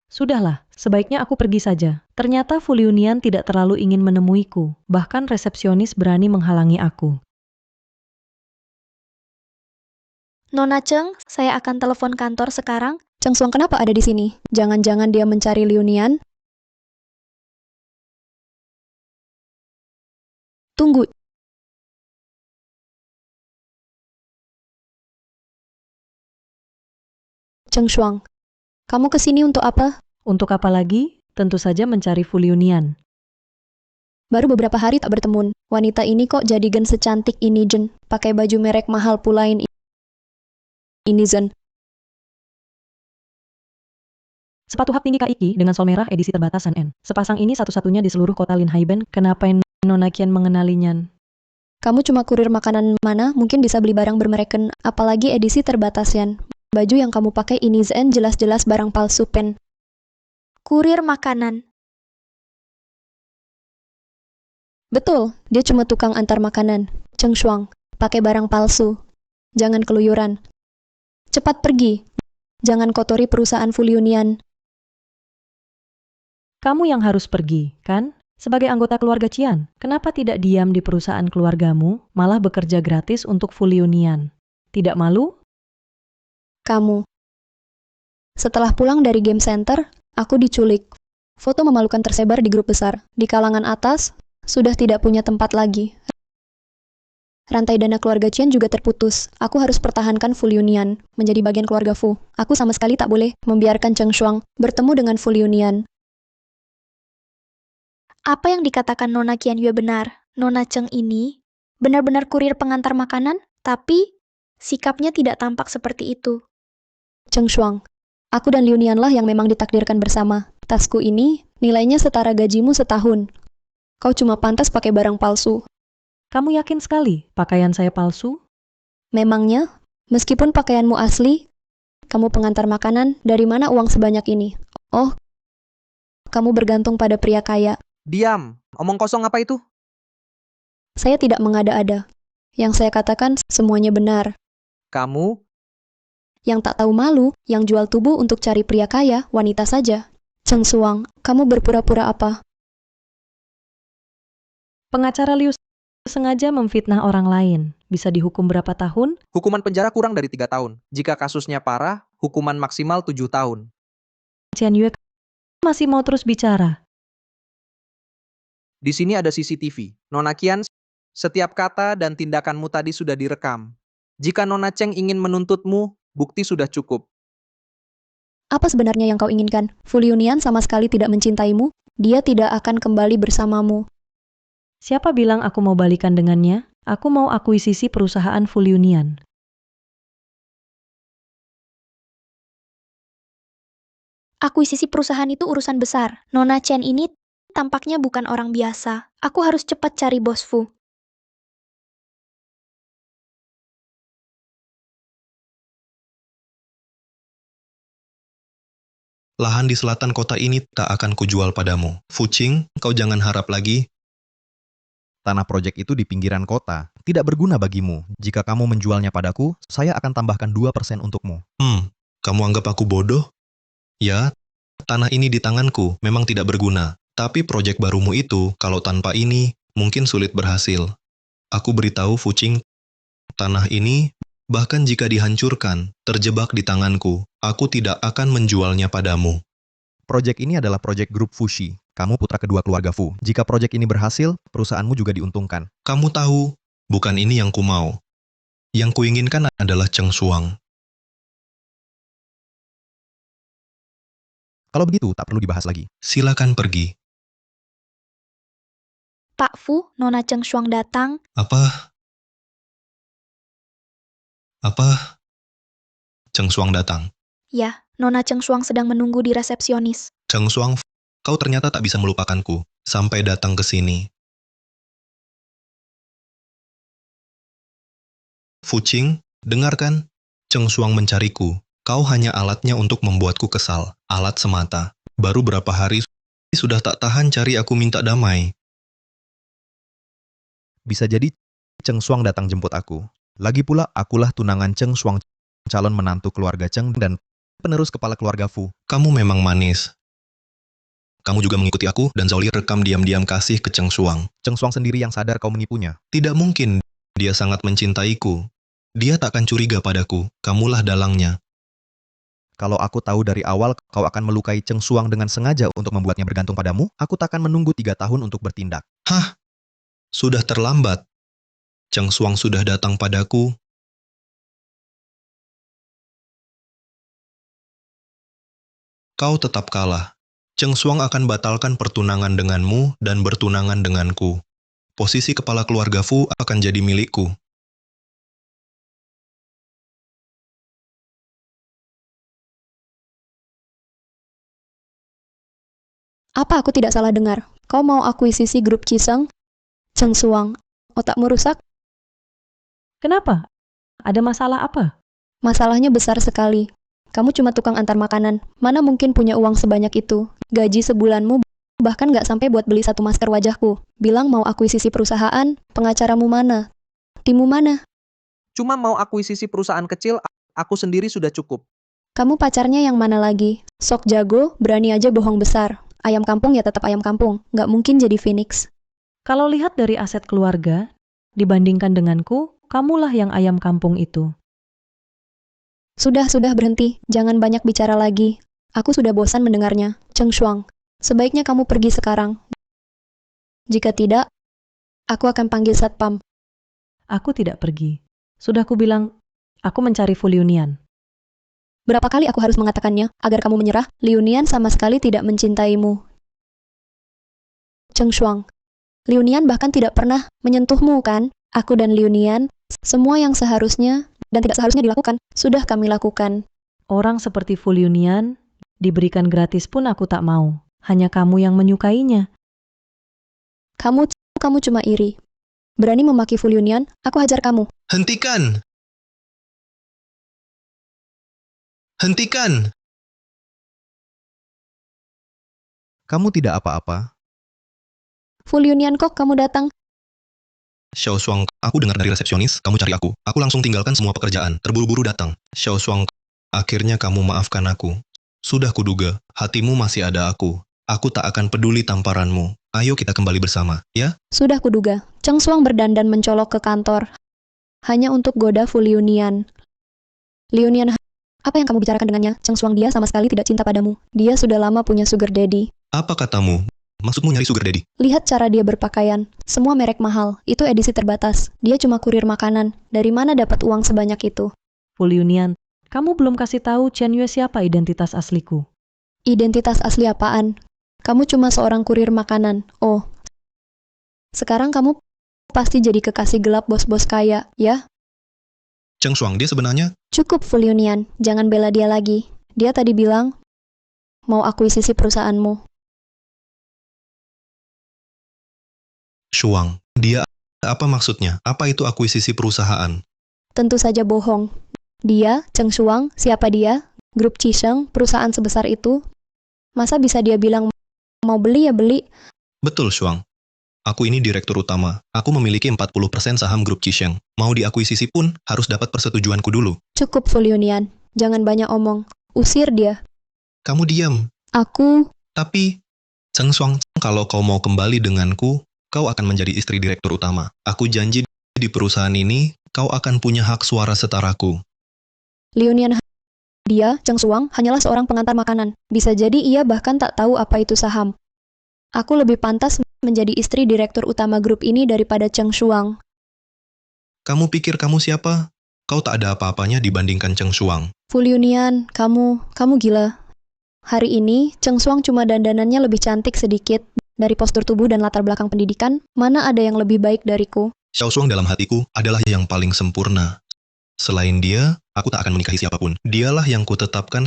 Sudahlah, sebaiknya aku pergi saja. Ternyata Fu Liunian tidak terlalu ingin menemuiku, bahkan resepsionis berani menghalangi aku. Nona Cheng, saya akan telepon kantor sekarang. Cheng Suang kenapa ada di sini? Jangan-jangan dia mencari Liunian? Tunggu. Cheng Shuang, kamu kesini untuk apa? Untuk apa lagi? Tentu saja mencari Fu Liunian. Baru beberapa hari tak bertemu. Wanita ini kok jadi gen secantik ini Jen. Pakai baju merek mahal pula ini Zen. Sepatu hak tinggi Kaiki dengan sol merah edisi terbatas N. Sepasang ini satu-satunya di seluruh kota Lin Haiben. Kenapa Nona Qian mengenalinya. Kamu cuma kurir makanan mana, mungkin bisa beli barang bermereken, apalagi edisi terbatasan. Baju yang kamu pakai ini Zen jelas-jelas barang palsu pen. Kurir makanan. Betul, dia cuma tukang antar makanan. Cheng Shuang, pakai barang palsu. Jangan keluyuran. Cepat pergi. Jangan kotori perusahaan Full Union. Kamu yang harus pergi, kan? Sebagai anggota keluarga Qian, kenapa tidak diam di perusahaan keluargamu, malah bekerja gratis untuk Full Union? Tidak malu? Kamu. Setelah pulang dari game center, aku diculik. Foto memalukan tersebar di grup besar. Di kalangan atas, sudah tidak punya tempat lagi. Rantai dana keluarga Qian juga terputus. Aku harus pertahankan Full Union, menjadi bagian keluarga Fu. Aku sama sekali tak boleh membiarkan Cheng Shuang bertemu dengan Full Union. Apa yang dikatakan Nona Qian Yue benar? Nona Cheng ini benar-benar kurir pengantar makanan, tapi sikapnya tidak tampak seperti itu. Cheng Shuang, aku dan Liu Nian lah yang memang ditakdirkan bersama. Tasku ini nilainya setara gajimu setahun. Kau cuma pantas pakai barang palsu. Kamu yakin sekali pakaian saya palsu? Memangnya, meskipun pakaianmu asli, kamu pengantar makanan, dari mana uang sebanyak ini? Oh, kamu bergantung pada pria kaya. Diam, omong kosong apa itu? Saya tidak mengada-ada. Yang saya katakan semuanya benar. Kamu, Yang tak tahu malu, yang jual tubuh untuk cari pria kaya, wanita saja. Cheng Shuang, kamu berpura-pura apa? Pengacara Liu sengaja memfitnah orang lain. Bisa dihukum berapa tahun? hukuman penjara kurang dari 3 tahun. Jika kasusnya parah, hukuman maksimal 7 tahun. Qian Yue masih mau terus bicara. Di sini ada CCTV. Nona Qian, setiap kata dan tindakanmu tadi sudah direkam. Jika Nona Cheng ingin menuntutmu, bukti sudah cukup. Apa sebenarnya yang kau inginkan? Full Union sama sekali tidak mencintaimu. Dia tidak akan kembali bersamamu. Siapa bilang aku mau balikan dengannya? Aku mau akuisisi perusahaan Full Union. Akuisisi perusahaan itu urusan besar. Nona Chen ini tampaknya bukan orang biasa. Aku harus cepat cari bos Fu. Lahan di selatan kota ini tak akan kujual padamu. Fucing, kau jangan harap lagi. Tanah proyek itu di pinggiran kota, tidak berguna bagimu. Jika kamu menjualnya padaku, saya akan tambahkan 2% untukmu. Kamu anggap aku bodoh? Ya, tanah ini di tanganku memang tidak berguna. Tapi proyek barumu itu, kalau tanpa ini, mungkin sulit berhasil. Aku beritahu Fucing, tanah ini, bahkan jika dihancurkan, terjebak di tanganku, aku tidak akan menjualnya padamu. Proyek ini adalah proyek grup Fushi. Kamu putra kedua keluarga Fu. Jika proyek ini berhasil, perusahaanmu juga diuntungkan. Kamu tahu, bukan ini yang kumau. Yang kuinginkan adalah Cheng Shuang. Kalau begitu, tak perlu dibahas lagi. Silakan pergi. Pak Fu, Nona Cheng Shuang datang. Apa? Cheng Shuang datang. Ya, Nona Cheng Shuang sedang menunggu di resepsionis. Cheng Shuang, kau ternyata tak bisa melupakanku, sampai datang ke sini. Fucing, dengarkan, Cheng Shuang mencariku. Kau hanya alatnya untuk membuatku kesal, alat semata. Baru berapa hari sudah tak tahan cari aku minta damai. Bisa jadi Cheng Shuang datang jemput aku. Lagi pula, akulah tunangan Cheng Shuang, calon menantu keluarga Cheng dan penerus kepala keluarga Fu. Kamu memang manis. Kamu juga mengikuti aku dan Zhao Li rekam diam-diam kasih ke Cheng Shuang. Cheng Shuang sendiri yang sadar kau menipunya. Tidak mungkin, dia sangat mencintaiku. Dia tak akan curiga padaku, kamulah dalangnya. Kalau aku tahu dari awal kau akan melukai Cheng Shuang dengan sengaja untuk membuatnya bergantung padamu, aku takkan menunggu 3 tahun untuk bertindak. Hah? Sudah terlambat. Cheng Shuang sudah datang padaku. Kau tetap kalah. Cheng Shuang akan batalkan pertunangan denganmu dan bertunangan denganku. Posisi kepala keluarga Fu akan jadi milikku. Apa aku tidak salah dengar? Kau mau akuisisi grup Qiseng? Cheng Suang, otakmu rusak? Kenapa? Ada masalah apa? Masalahnya besar sekali. Kamu cuma tukang antar makanan. Mana mungkin punya uang sebanyak itu? Gaji sebulanmu bahkan nggak sampai buat beli satu masker wajahku. Bilang mau akuisisi perusahaan, pengacaramu mana? Timmu mana? Cuma mau akuisisi perusahaan kecil, aku sendiri sudah cukup. Kamu pacarnya yang mana lagi? Sok jago, berani aja bohong besar. Ayam kampung ya tetap ayam kampung. Nggak mungkin jadi Phoenix. Kalau lihat dari aset keluarga, dibandingkan denganku, kamulah yang ayam kampung itu. Sudah berhenti. Jangan banyak bicara lagi. Aku sudah bosan mendengarnya. Cheng Shuang, sebaiknya kamu pergi sekarang. Jika tidak, aku akan panggil satpam. Aku tidak pergi. Sudah kubilang, aku mencari Fu Liunian. Berapa kali aku harus mengatakannya agar kamu menyerah? Liunian sama sekali tidak mencintaimu. Cheng Shuang, Liunian bahkan tidak pernah menyentuhmu kan? Aku dan Liunian, semua yang seharusnya dan tidak seharusnya dilakukan, sudah kami lakukan. Orang seperti Fu Liunian, diberikan gratis pun aku tak mau. Hanya kamu yang menyukainya. Kamu cuma iri. Berani memaki Fu Liunian, aku hajar kamu. Hentikan! Hentikan! Kamu tidak apa-apa. Fu Liunian kok kamu datang? Xiao Shuang, aku dengar dari resepsionis, kamu cari aku. Aku langsung tinggalkan semua pekerjaan, terburu-buru datang. Xiao Shuang, akhirnya kamu maafkan aku. Sudah kuduga, hatimu masih ada aku. Aku tak akan peduli tamparanmu. Ayo kita kembali bersama, ya? Sudah kuduga. Cheng Shuang berdandan mencolok ke kantor. Hanya untuk goda Fu Liunian. Liunian, apa yang kamu bicarakan dengannya? Cheng Shuang, dia sama sekali tidak cinta padamu. Dia sudah lama punya sugar daddy. Apa katamu? Maksudmu nyari sugar daddy? Lihat cara dia berpakaian. Semua merek mahal. Itu edisi terbatas. Dia cuma kurir makanan. Dari mana dapat uang sebanyak itu? Fu Liunian, kamu belum kasih tahu Chen Yue siapa identitas asliku. Identitas asli apaan? Kamu cuma seorang kurir makanan. Oh. Sekarang kamu pasti jadi kekasih gelap bos-bos kaya, ya? Cheng Shuang, dia sebenarnya... Cukup, Fu Liunian. Jangan bela dia lagi. Dia tadi bilang mau akuisisi perusahaanmu. Shuang, dia... Apa maksudnya? Apa itu akuisisi perusahaan? Tentu saja bohong. Dia, Cheng Shuang, siapa dia? Grup Chiseng, perusahaan sebesar itu. Masa bisa dia bilang mau beli ya beli? Betul, Shuang. Aku ini direktur utama. Aku memiliki 40% saham grup Chiseng. Mau diakuisisi pun harus dapat persetujuanku dulu. Cukup, Fu Liunian. Jangan banyak omong. Usir dia. Kamu diam. Aku... Tapi, Cheng Shuang, kalau kau mau kembali denganku, kau akan menjadi istri direktur utama. Aku janji di perusahaan ini, kau akan punya hak suara setaraku. Liunian, dia, Cheng Shuang, hanyalah seorang pengantar makanan. Bisa jadi ia bahkan tak tahu apa itu saham. Aku lebih pantas menjadi istri direktur utama grup ini daripada Cheng Shuang. Kamu pikir kamu siapa? Kau tak ada apa-apanya dibandingkan Cheng Shuang. Fu Liunian, kamu gila. Hari ini, Cheng Shuang cuma dandanannya lebih cantik sedikit. Dari postur tubuh dan latar belakang pendidikan, mana ada yang lebih baik dariku? Xiao Shuang dalam hatiku adalah yang paling sempurna. Selain dia, aku tak akan menikahi siapapun. Dialah yang kutetapkan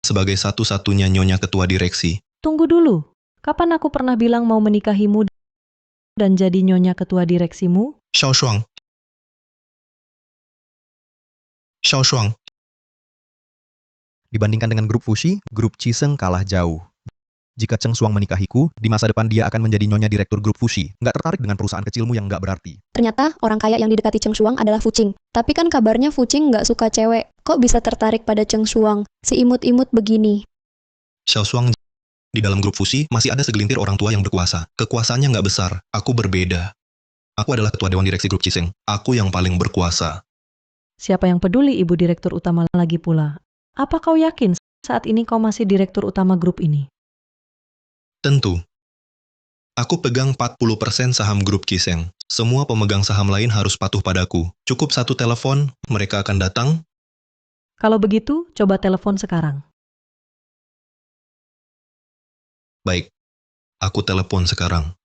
sebagai satu-satunya nyonya ketua direksi. Tunggu dulu. Kapan aku pernah bilang mau menikahimu dan jadi nyonya ketua direksimu? Xiao Shuang. Xiao Shuang. Dibandingkan dengan grup Fushi, grup Chiseng kalah jauh. Jika Cheng Shuang menikahiku, di masa depan dia akan menjadi nyonya direktur grup Fushi. Nggak tertarik dengan perusahaan kecilmu yang nggak berarti. Ternyata orang kaya yang didekati Cheng Shuang adalah Fu Qing. Tapi kan kabarnya Fu Qing nggak suka cewek. Kok bisa tertarik pada Cheng Shuang? Si imut-imut begini. Xiao Shuang, di dalam grup Fushi masih ada segelintir orang tua yang berkuasa. Kekuasaannya nggak besar. Aku berbeda. Aku adalah ketua dewan direksi grup Chiseng. Aku yang paling berkuasa. Siapa yang peduli ibu direktur utama lagi pula? Apa kau yakin saat ini kau masih direktur utama grup ini? Tentu. Aku pegang 40% saham grup Chiseng. Semua pemegang saham lain harus patuh padaku. Cukup satu telepon, mereka akan datang. Kalau begitu, coba telepon sekarang. Baik. Aku telepon sekarang.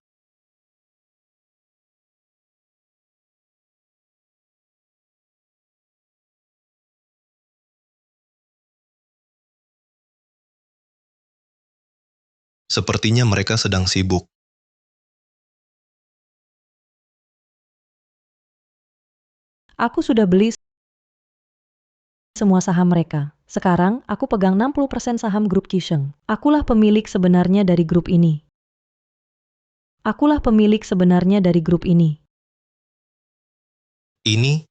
Sepertinya mereka sedang sibuk. Aku sudah beli semua saham mereka. Sekarang, aku pegang 60% saham grup Qisheng. Akulah pemilik sebenarnya dari grup ini. Akulah pemilik sebenarnya dari grup ini. Ini?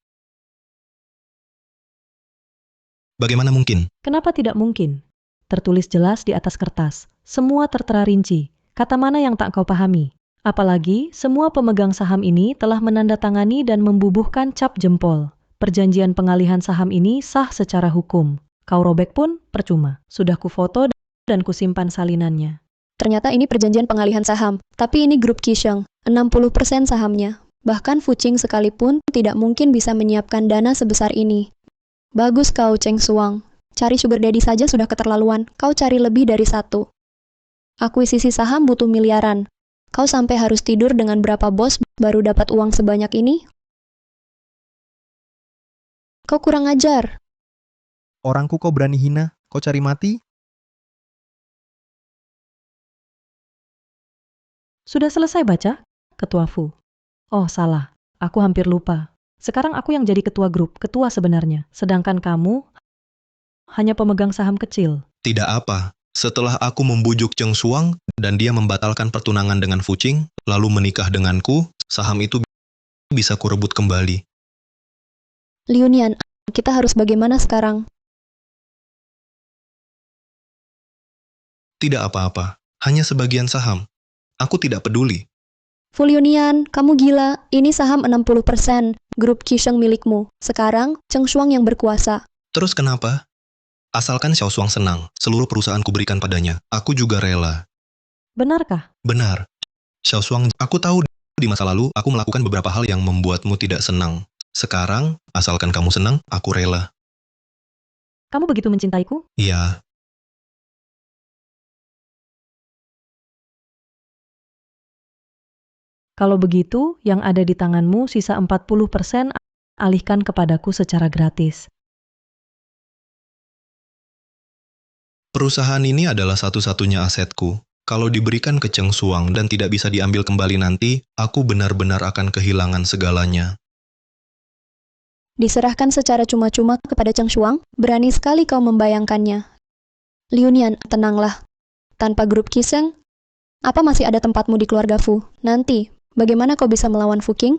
Bagaimana mungkin? Kenapa tidak mungkin? Tertulis jelas di atas kertas. Semua tertera rinci. Kata mana yang tak kau pahami? Apalagi, semua pemegang saham ini telah menandatangani dan membubuhkan cap jempol. Perjanjian pengalihan saham ini sah secara hukum. Kau robek pun percuma. Sudah kufoto dan kusimpan salinannya. Ternyata ini perjanjian pengalihan saham, tapi ini grup Qisheng, 60% sahamnya. Bahkan Fuqing sekalipun tidak mungkin bisa menyiapkan dana sebesar ini. Bagus kau, Cheng Shuang. Cari sugar daddy saja sudah keterlaluan, kau cari lebih dari satu. Akuisisi saham butuh miliaran. Kau sampai harus tidur dengan berapa bos baru dapat uang sebanyak ini? Kau kurang ajar. Orangku kau berani hina, kau cari mati? Sudah selesai baca? Ketua Fu. Oh, salah. Aku hampir lupa. Sekarang aku yang jadi ketua grup, ketua sebenarnya. Sedangkan kamu hanya pemegang saham kecil. Tidak apa. Setelah aku membujuk Cheng Shuang dan dia membatalkan pertunangan dengan Fuqing, lalu menikah denganku, saham itu bisa kurebut kembali. Liu Nian, kita harus bagaimana sekarang? Tidak apa-apa. Hanya sebagian saham. Aku tidak peduli. Fu Liu Nian, kamu gila. Ini saham 60%, grup Qisheng milikmu. Sekarang, Cheng Shuang yang berkuasa. Terus kenapa? Asalkan Xiao Shuang senang, seluruh perusahaan kuberikan padanya. Aku juga rela. Benarkah? Benar. Xiao Shuang, aku tahu di masa lalu aku melakukan beberapa hal yang membuatmu tidak senang. Sekarang, asalkan kamu senang, aku rela. Kamu begitu mencintaiku? Iya. Kalau begitu, yang ada di tanganmu sisa 40% alihkan kepadaku secara gratis. Perusahaan ini adalah satu-satunya asetku. Kalau diberikan ke Cheng Shuang dan tidak bisa diambil kembali nanti, aku benar-benar akan kehilangan segalanya. Diserahkan secara cuma-cuma kepada Cheng Shuang? Berani sekali kau membayangkannya. Liu Nian, tenanglah. Tanpa grup Qisheng, apa masih ada tempatmu di keluarga Fu? Nanti, bagaimana kau bisa melawan Fuqing?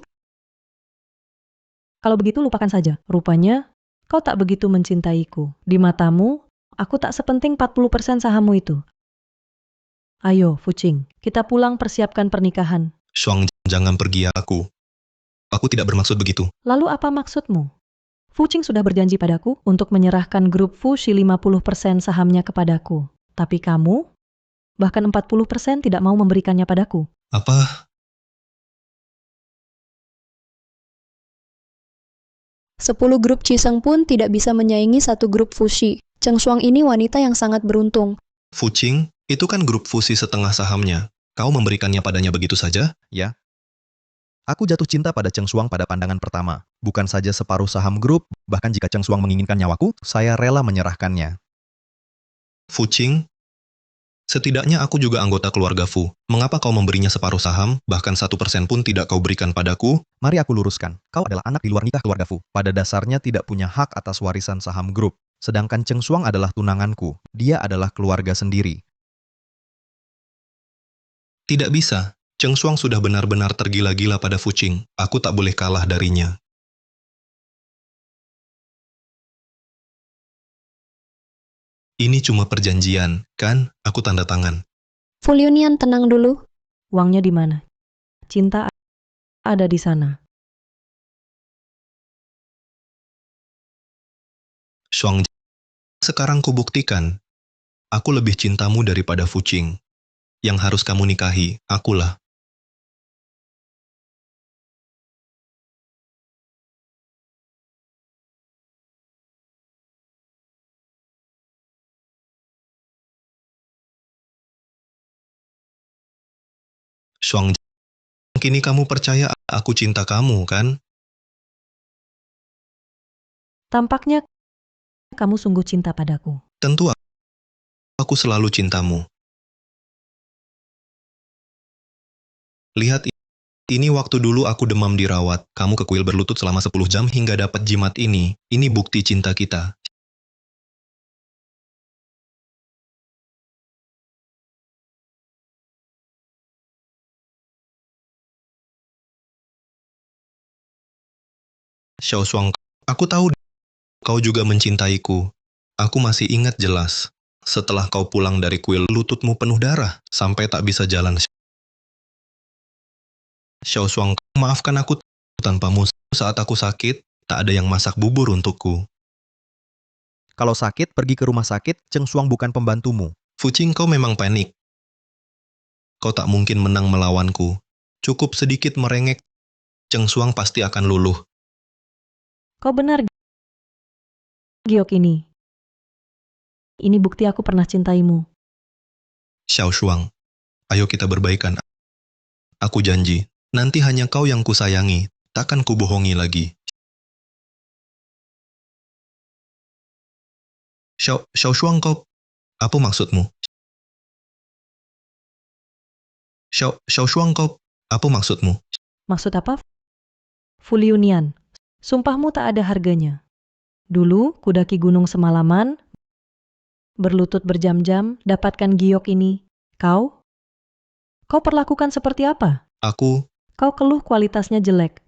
Kalau begitu lupakan saja. Rupanya, kau tak begitu mencintaiku. Di matamu, aku tak sepenting 40% sahammu itu. Ayo, Fuqing, kita pulang persiapkan pernikahan. Shuang, jangan pergi aku. Aku tidak bermaksud begitu. Lalu apa maksudmu? Fuqing sudah berjanji padaku untuk menyerahkan grup Fuxi 50% sahamnya kepadaku. Tapi kamu, bahkan 40% tidak mau memberikannya padaku. Apa? 10 grup Qisheng pun tidak bisa menyaingi satu grup Fuxi. Cheng Shuang ini wanita yang sangat beruntung. Fuqing, itu kan grup fusi setengah sahamnya. Kau memberikannya padanya begitu saja? Ya. Aku jatuh cinta pada Cheng Shuang pada pandangan pertama. Bukan saja separuh saham grup, bahkan jika Cheng Shuang menginginkan nyawaku, saya rela menyerahkannya. Fuqing, setidaknya aku juga anggota keluarga Fu. Mengapa kau memberinya separuh saham, bahkan 1% pun tidak kau berikan padaku? Mari aku luruskan, kau adalah anak di luar nikah keluarga Fu. Pada dasarnya tidak punya hak atas warisan saham grup. Sedangkan Cheng Shuang adalah tunanganku. Dia adalah keluarga sendiri. Tidak bisa. Cheng Shuang sudah benar-benar tergila-gila pada Fuqing. Aku tak boleh kalah darinya. Ini cuma perjanjian, kan? Aku tanda tangan. Fu Liu Nian, tenang dulu. Uangnya di mana? Cinta ada di sana. Shuang, sekarang kubuktikan. Aku lebih cintamu daripada Fuqing. Yang harus kamu nikahi, akulah. Shuang, kini kamu percaya aku cinta kamu, kan? Tampaknya kamu sungguh cinta padaku. Tentu aku selalu cintamu. Lihat Ini waktu dulu aku demam dirawat. Kamu ke kuil berlutut selama 10 jam hingga dapat jimat ini. Ini bukti cinta kita. Xiao Shuang, aku tahu kau juga mencintaiku. Aku masih ingat jelas. Setelah kau pulang dari kuil, lututmu penuh darah, sampai tak bisa jalan. Xiao Shuang, maafkan aku tanpamu. Saat aku sakit, tak ada yang masak bubur untukku. Kalau sakit, pergi ke rumah sakit, Cheng Shuang bukan pembantumu. Fucing, kau memang panik. Kau tak mungkin menang melawanku. Cukup sedikit merengek, Cheng Shuang pasti akan luluh. Kau benar, Giok ini. Ini bukti aku pernah cintaimu. Xiao Shuang, ayo kita berbaikan. Aku janji, nanti hanya kau yang kusayangi, takkan kubohongi lagi. Xiao Shuang, kau... Apa maksudmu? Xiao Shuang, kau... Apa maksudmu? Maksud apa? Fuliunian, sumpahmu tak ada harganya. Dulu, kudaki gunung semalaman, berlutut berjam-jam, dapatkan giok ini. Kau perlakukan seperti apa? Aku... Kau keluh kualitasnya jelek,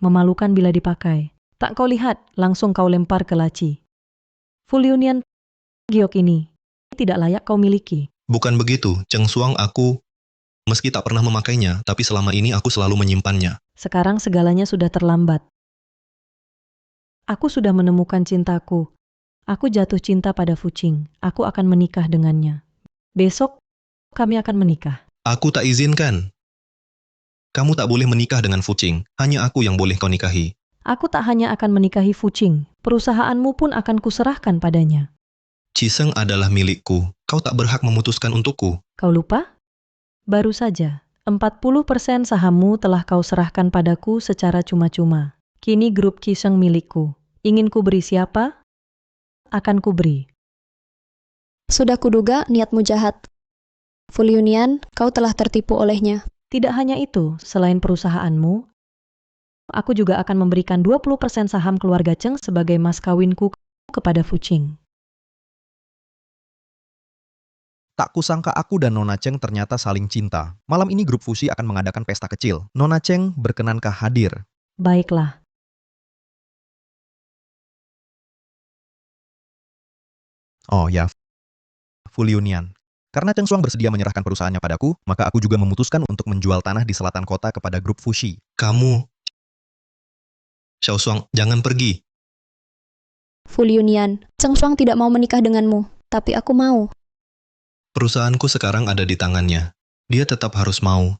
memalukan bila dipakai. Tak kau lihat, langsung kau lempar ke laci. Fuliunian giok ini tidak layak kau miliki. Bukan begitu, Cheng Shuang, aku... Meski tak pernah memakainya, tapi selama ini aku selalu menyimpannya. Sekarang segalanya sudah terlambat. Aku sudah menemukan cintaku. Aku jatuh cinta pada Fucing. Aku akan menikah dengannya. Besok, kami akan menikah. Aku tak izinkan. Kamu tak boleh menikah dengan Fucing. Hanya aku yang boleh kau nikahi. Aku tak hanya akan menikahi Fucing. Perusahaanmu pun akan kuserahkan padanya. Ciseng adalah milikku. Kau tak berhak memutuskan untukku. Kau lupa? Baru saja, 40% sahammu telah kau serahkan padaku secara cuma-cuma. Kini grup Ciseng milikku. Ingin ku beri siapa? Akan ku beri. Sudah kuduga niatmu jahat. Fuliunian, kau telah tertipu olehnya. Tidak hanya itu, selain perusahaanmu, aku juga akan memberikan 20% saham keluarga Cheng sebagai mas kawinku kepada Fucing. Tak kusangka aku dan Nona Cheng ternyata saling cinta. Malam ini grup Fushi akan mengadakan pesta kecil. Nona Cheng berkenankah hadir? Baiklah. Oh ya, Fuliunian. Karena Cheng Shuang bersedia menyerahkan perusahaannya padaku, maka aku juga memutuskan untuk menjual tanah di selatan kota kepada grup Fushi. Kamu... Xiao Shuang, jangan pergi. Fuliunian, Cheng Shuang tidak mau menikah denganmu, tapi aku mau. Perusahaanku sekarang ada di tangannya. Dia tetap harus mau.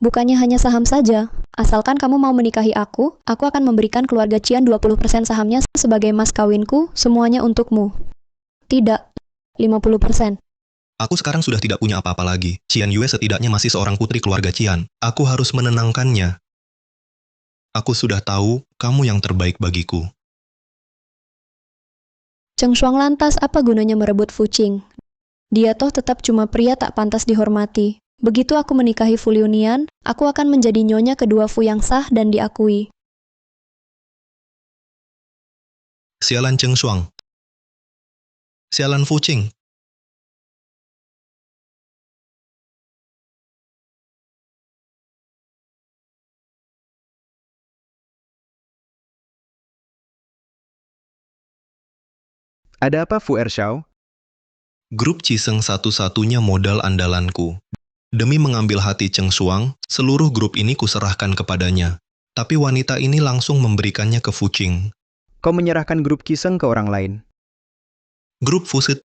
Bukannya hanya saham saja. Asalkan kamu mau menikahi aku akan memberikan keluarga Qian 20% sahamnya sebagai mas kawinku, semuanya untukmu. Tidak, 50%. Aku sekarang sudah tidak punya apa-apa lagi. Qian Yue setidaknya masih seorang putri keluarga Qian. Aku harus menenangkannya. Aku sudah tahu kamu yang terbaik bagiku. Cheng Shuang lantas apa gunanya merebut Fucing? Dia toh tetap cuma pria tak pantas dihormati. Begitu aku menikahi Fuliunian, aku akan menjadi nyonya kedua Fu yang sah dan diakui. Sialan Cheng Shuang. Sialan Fucing. Ada apa Fu Ershao? Grup Ciseng satu-satunya modal andalanku. Demi mengambil hati Cheng Shuang, seluruh grup ini kuserahkan kepadanya. Tapi wanita ini langsung memberikannya ke Fucing. Kau menyerahkan grup Kiseng ke orang lain. Grup Fusit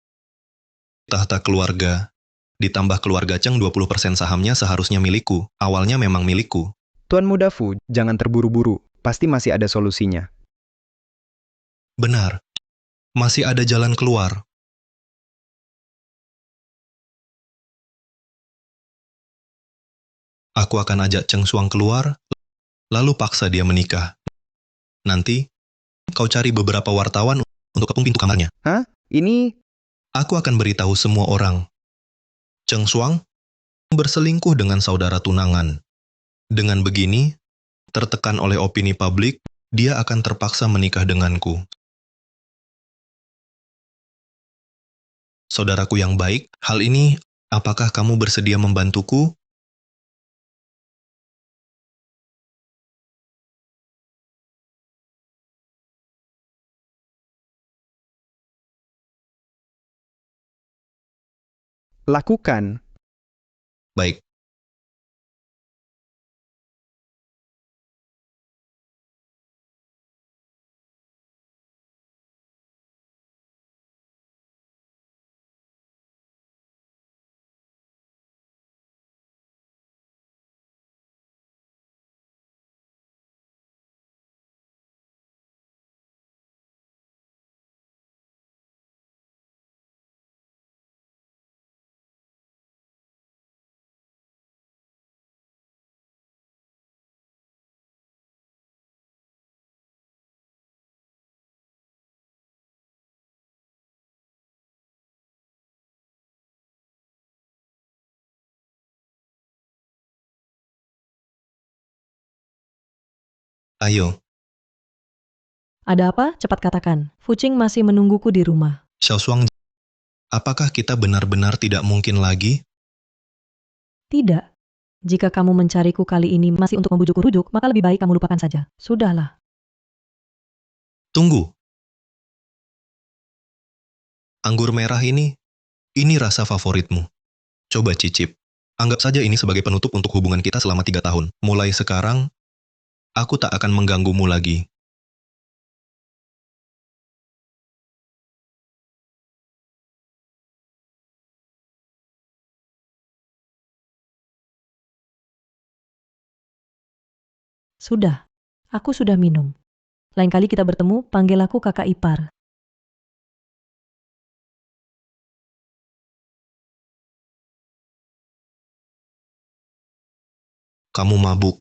tahta keluarga. Ditambah keluarga Cheng 20% sahamnya seharusnya milikku. Awalnya memang milikku. Tuan Muda Fu, jangan terburu-buru. Pasti masih ada solusinya. Benar. Masih ada jalan keluar. Aku akan ajak Cheng Shuang keluar, lalu paksa dia menikah. Nanti, kau cari beberapa wartawan untuk kepung pintu kamarnya. Hah? Ini... Aku akan beritahu semua orang. Cheng Shuang berselingkuh dengan saudara tunangan. Dengan begini, tertekan oleh opini publik, dia akan terpaksa menikah denganku. Saudaraku yang baik, hal ini, apakah kamu bersedia membantuku? Lakukan. Baik. Ayo, Ada apa? Cepat katakan. Fucing masih menungguku di rumah. Xiaoshuang, apakah kita benar-benar tidak mungkin lagi? Tidak. Jika kamu mencariku kali ini masih untuk membujukku rujuk, maka lebih baik kamu lupakan saja. Sudahlah. Tunggu. Anggur merah ini rasa favoritmu. Coba cicip. Anggap saja ini sebagai penutup untuk hubungan kita selama 3 tahun. Mulai sekarang, aku tak akan mengganggumu lagi. Sudah. Aku sudah minum. Lain kali kita bertemu, panggil aku kakak ipar. Kamu mabuk.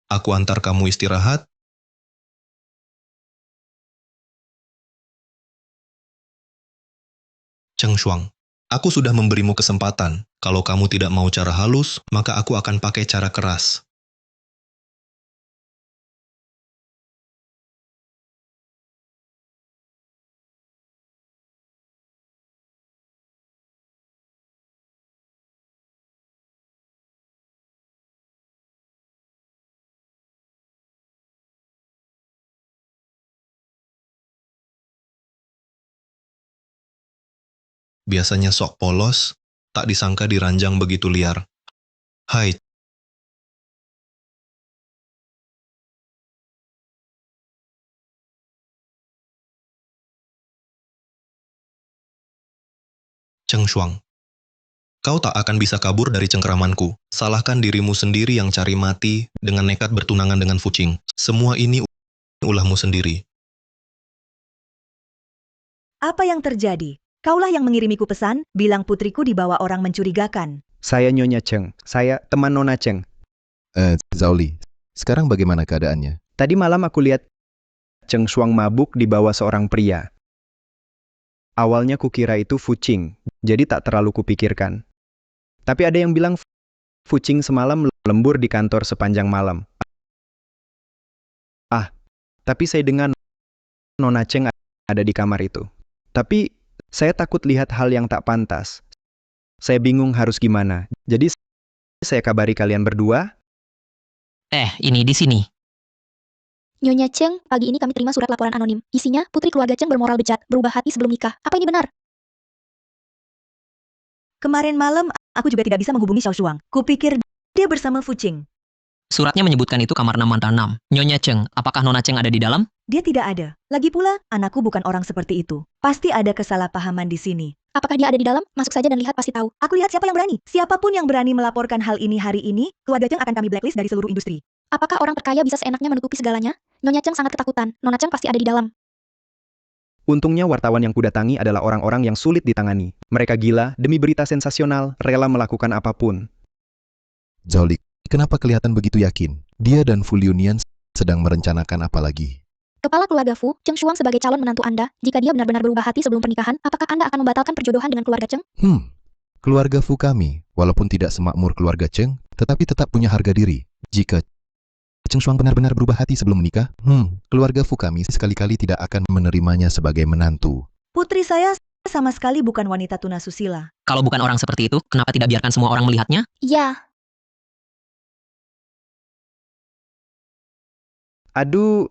Aku antar kamu istirahat. Cheng Shuang, aku sudah memberimu kesempatan. Kalau kamu tidak mau cara halus, maka aku akan pakai cara keras. Biasanya sok polos, tak disangka diranjang begitu liar. Hai, Cheng Shuang. Kau tak akan bisa kabur dari cengkeramanku. Salahkan dirimu sendiri yang cari mati dengan nekat bertunangan dengan Fucing. Semua ini ulahmu sendiri. Apa yang terjadi? Kaulah yang mengirimiku pesan, bilang putriku dibawa orang mencurigakan. Saya Nyonya Cheng. Saya teman Nona Cheng. Zaoli, sekarang bagaimana keadaannya? Tadi malam aku lihat Cheng Shuang mabuk dibawa seorang pria. Awalnya kukira itu Fucing, jadi tak terlalu kupikirkan. Tapi ada yang bilang Fucing semalam lembur di kantor sepanjang malam. Tapi saya dengar Nona Cheng ada di kamar itu. Tapi saya takut lihat hal yang tak pantas. Saya bingung harus gimana. Jadi saya kabari kalian berdua. Ini di sini. Nyonya Cheng, pagi ini kami terima surat laporan anonim. Isinya, putri keluarga Cheng bermoral bejat, berubah hati sebelum nikah. Apa ini benar? Kemarin malam, aku juga tidak bisa menghubungi Xiao Shuang. Kupikir dia bersama Fucing. Suratnya menyebutkan itu kamar 6 mantan 6. Nyonya Cheng, apakah Nona Cheng ada di dalam? Dia tidak ada. Lagi pula, anakku bukan orang seperti itu. Pasti ada kesalahpahaman di sini. Apakah dia ada di dalam? Masuk saja dan lihat pasti tahu. Aku lihat siapa yang berani. Siapapun yang berani melaporkan hal ini hari ini, keluarga Cheng akan kami blacklist dari seluruh industri. Apakah orang terkaya bisa seenaknya menutupi segalanya? Nyonya Cheng sangat ketakutan. Nona Cheng pasti ada di dalam. Untungnya wartawan yang kudatangi adalah orang-orang yang sulit ditangani. Mereka gila, demi berita sensasional, rela melakukan apapun. Zaoli, kenapa kelihatan begitu yakin? Dia dan Fu Liunian sedang merencanakan apa lagi? Kepala keluarga Fu, Cheng Shuang sebagai calon menantu Anda, jika dia benar-benar berubah hati sebelum pernikahan, apakah Anda akan membatalkan perjodohan dengan keluarga Cheng? Keluarga Fu kami, walaupun tidak semakmur keluarga Cheng, tetapi tetap punya harga diri. Jika Cheng Shuang benar-benar berubah hati sebelum menikah? Keluarga Fu kami sekali-kali tidak akan menerimanya sebagai menantu. Putri saya sama sekali bukan wanita tunasusila. Kalau bukan orang seperti itu, kenapa tidak biarkan semua orang melihatnya? Ya, Aduh,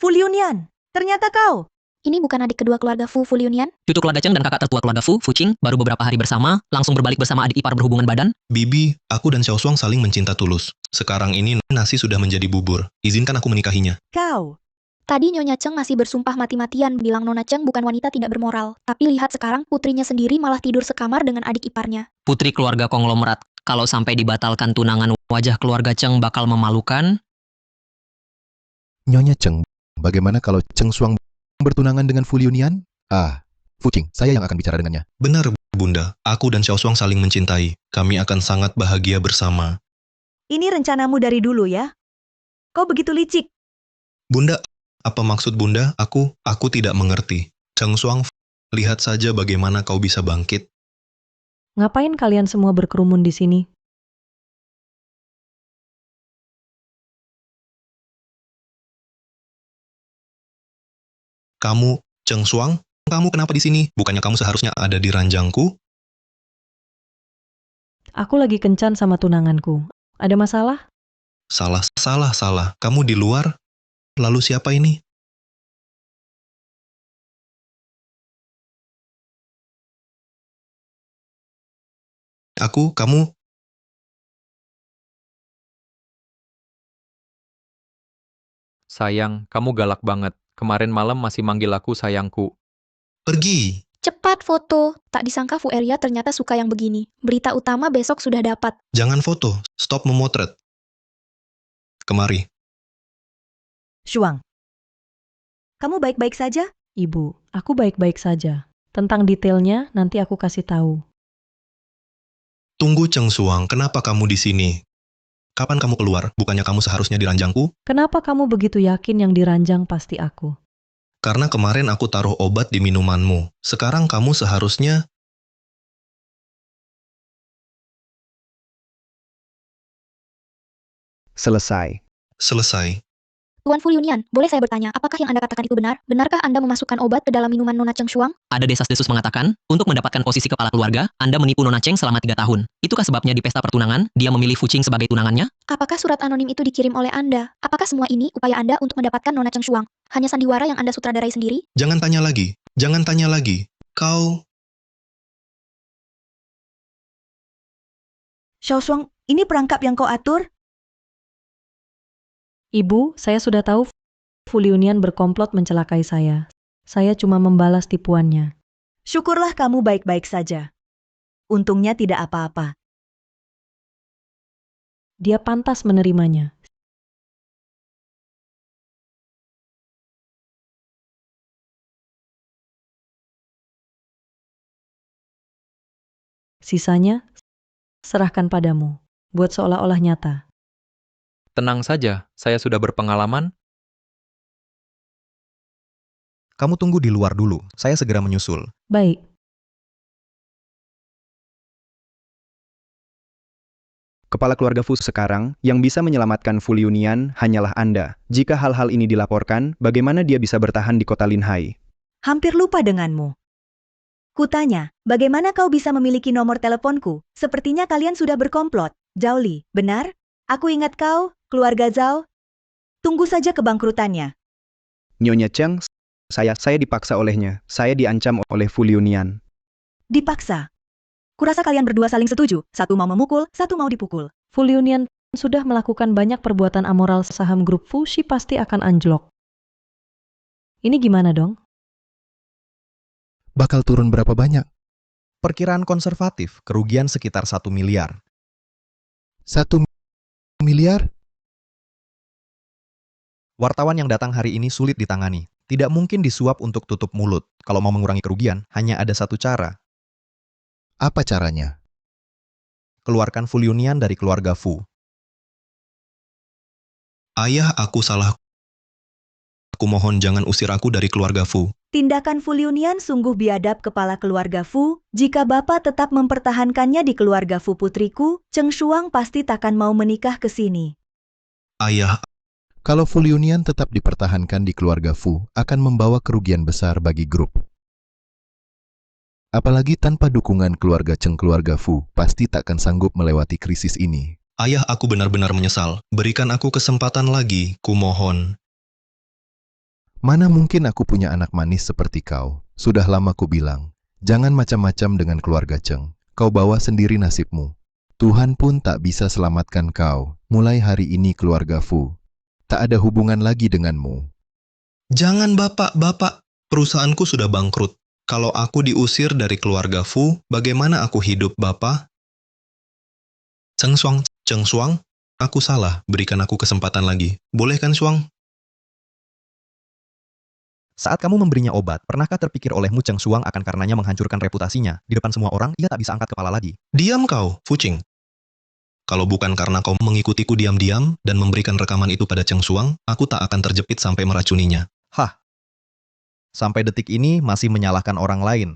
Fu Liunian, ternyata kau. ini bukan adik kedua keluarga Fu Fuliunian? Cucu keluarga Cheng dan kakak tertua keluarga Fu, Fuqing, baru beberapa hari bersama, langsung berbalik bersama adik ipar berhubungan badan. Bibi, aku dan Xiao Shuang saling mencinta tulus. Sekarang ini nasi sudah menjadi bubur. Izinkan aku menikahinya. Kau. Tadi Nyonya Cheng masih bersumpah mati-matian bilang Nona Cheng bukan wanita tidak bermoral. Tapi lihat sekarang putrinya sendiri malah tidur sekamar dengan adik iparnya. Putri keluarga konglomerat, kalau sampai dibatalkan tunangan wajah keluarga Cheng bakal memalukan. Nyonya Cheng, bagaimana kalau Cheng Shuang bertunangan dengan Fu Liunian? Fuqing, saya yang akan bicara dengannya. Benar, Bunda. Aku dan Xiao Shuang saling mencintai. Kami akan sangat bahagia bersama. Ini rencanamu dari dulu ya? Kau begitu licik. Bunda, apa maksud Bunda? Aku tidak mengerti. Cheng Shuang, lihat saja bagaimana kau bisa bangkit. Ngapain kalian semua berkerumun di sini? Kamu, Cheng Shuang, kamu kenapa di sini? Bukannya kamu seharusnya ada di ranjangku? Aku lagi kencan sama tunanganku. Ada masalah? Salah. Kamu di luar? Lalu siapa ini? Kamu, Sayang, kamu galak banget. Kemarin malam masih manggil aku sayangku. pergi. Cepat foto. Tak disangka Fu Eria ternyata suka yang begini. Berita utama besok sudah dapat. Jangan foto, stop memotret. Kemari. Shuang. Kamu baik-baik saja? Ibu, aku baik-baik saja. Tentang detailnya nanti aku kasih tahu. Tunggu Cheng Shuang, kenapa kamu di sini? Kapan kamu keluar? Bukannya kamu seharusnya di ranjangku? Kenapa kamu begitu yakin yang diranjang pasti aku? Karena kemarin aku taruh obat di minumanmu. Sekarang kamu seharusnya... Selesai. Tuan Fuliunian, boleh saya bertanya, apakah yang Anda katakan itu benar? Benarkah Anda memasukkan obat ke dalam minuman Nona Cheng Shuang? Ada desas-desus mengatakan, untuk mendapatkan posisi kepala keluarga, Anda menipu Nona Cheng selama 3 tahun. Itukah sebabnya di pesta pertunangan, dia memilih Fuqing sebagai tunangannya? Apakah surat anonim itu dikirim oleh Anda? Apakah semua ini upaya Anda untuk mendapatkan Nona Cheng Shuang? Hanya sandiwara yang Anda sutradarai sendiri? Jangan tanya lagi. Kau... Xiao Shuang, ini perangkap yang kau atur? Ibu, saya sudah tahu Fu Liunian berkomplot mencelakai saya. Saya cuma membalas tipuannya. Syukurlah kamu baik-baik saja. Untungnya tidak apa-apa. Dia pantas menerimanya. Sisanya, serahkan padamu, buat seolah-olah nyata. Tenang saja, saya sudah berpengalaman. Kamu tunggu di luar dulu, saya segera menyusul. Baik. Kepala keluarga Fu sekarang, yang bisa menyelamatkan Fu Liunian hanyalah Anda. Jika hal-hal ini dilaporkan, bagaimana dia bisa bertahan di kota Linhai? Hampir lupa denganmu. Kutanya, bagaimana kau bisa memiliki nomor teleponku? Sepertinya kalian sudah berkomplot. Zhao Li, benar? Aku ingat kau, keluarga Zhao. Tunggu saja kebangkrutannya. Nyonya Cheng, saya dipaksa olehnya. Saya diancam oleh Fu Liunian. Dipaksa. Kurasa kalian berdua saling setuju. Satu mau memukul, satu mau dipukul. Fu Liunian sudah melakukan banyak perbuatan amoral, saham grup Fuxi pasti akan anjlok. Ini gimana dong? Bakal turun berapa banyak? Perkiraan konservatif, kerugian sekitar 1 miliar. 1 miliar? Wartawan yang datang hari ini sulit ditangani. Tidak mungkin disuap untuk tutup mulut. Kalau mau mengurangi kerugian, hanya ada satu cara. Apa caranya? Keluarkan Fu Liunian dari keluarga Fu. Ayah, aku salah. Aku mohon jangan usir aku dari keluarga Fu. Tindakan Fu Liunian sungguh biadab kepala keluarga Fu. Jika Bapak tetap mempertahankannya di keluarga Fu putriku, Cheng Shuang pasti takkan mau menikah ke sini. Ayah, Kalau Fu Liunian tetap dipertahankan di keluarga Fu, akan membawa kerugian besar bagi grup. Apalagi tanpa dukungan keluarga Cheng, keluarga Fu pasti takkan sanggup melewati krisis ini. ayah, aku benar-benar menyesal. Berikan aku kesempatan lagi, kumohon. Mana mungkin aku punya anak manis seperti kau? Sudah lama ku bilang, jangan macam-macam dengan keluarga Cheng. Kau bawa sendiri nasibmu. Tuhan pun tak bisa selamatkan kau. Mulai hari ini keluarga Fu tak ada hubungan lagi denganmu. Jangan bapak. Perusahaanku sudah bangkrut. Kalau aku diusir dari keluarga Fu, bagaimana aku hidup, bapak? Cheng Shuang, aku salah. Berikan aku kesempatan lagi. Boleh kan, Shuang? Saat kamu memberinya obat, pernahkah terpikir olehmu Cheng Shuang akan karenanya menghancurkan reputasinya? Di depan semua orang, ia tak bisa angkat kepala lagi. Diam kau, Fucing. Kalau bukan karena kau mengikutiku diam-diam dan memberikan rekaman itu pada Cheng Shuang, aku tak akan terjepit sampai meracuninya. Hah? Sampai detik ini masih menyalahkan orang lain.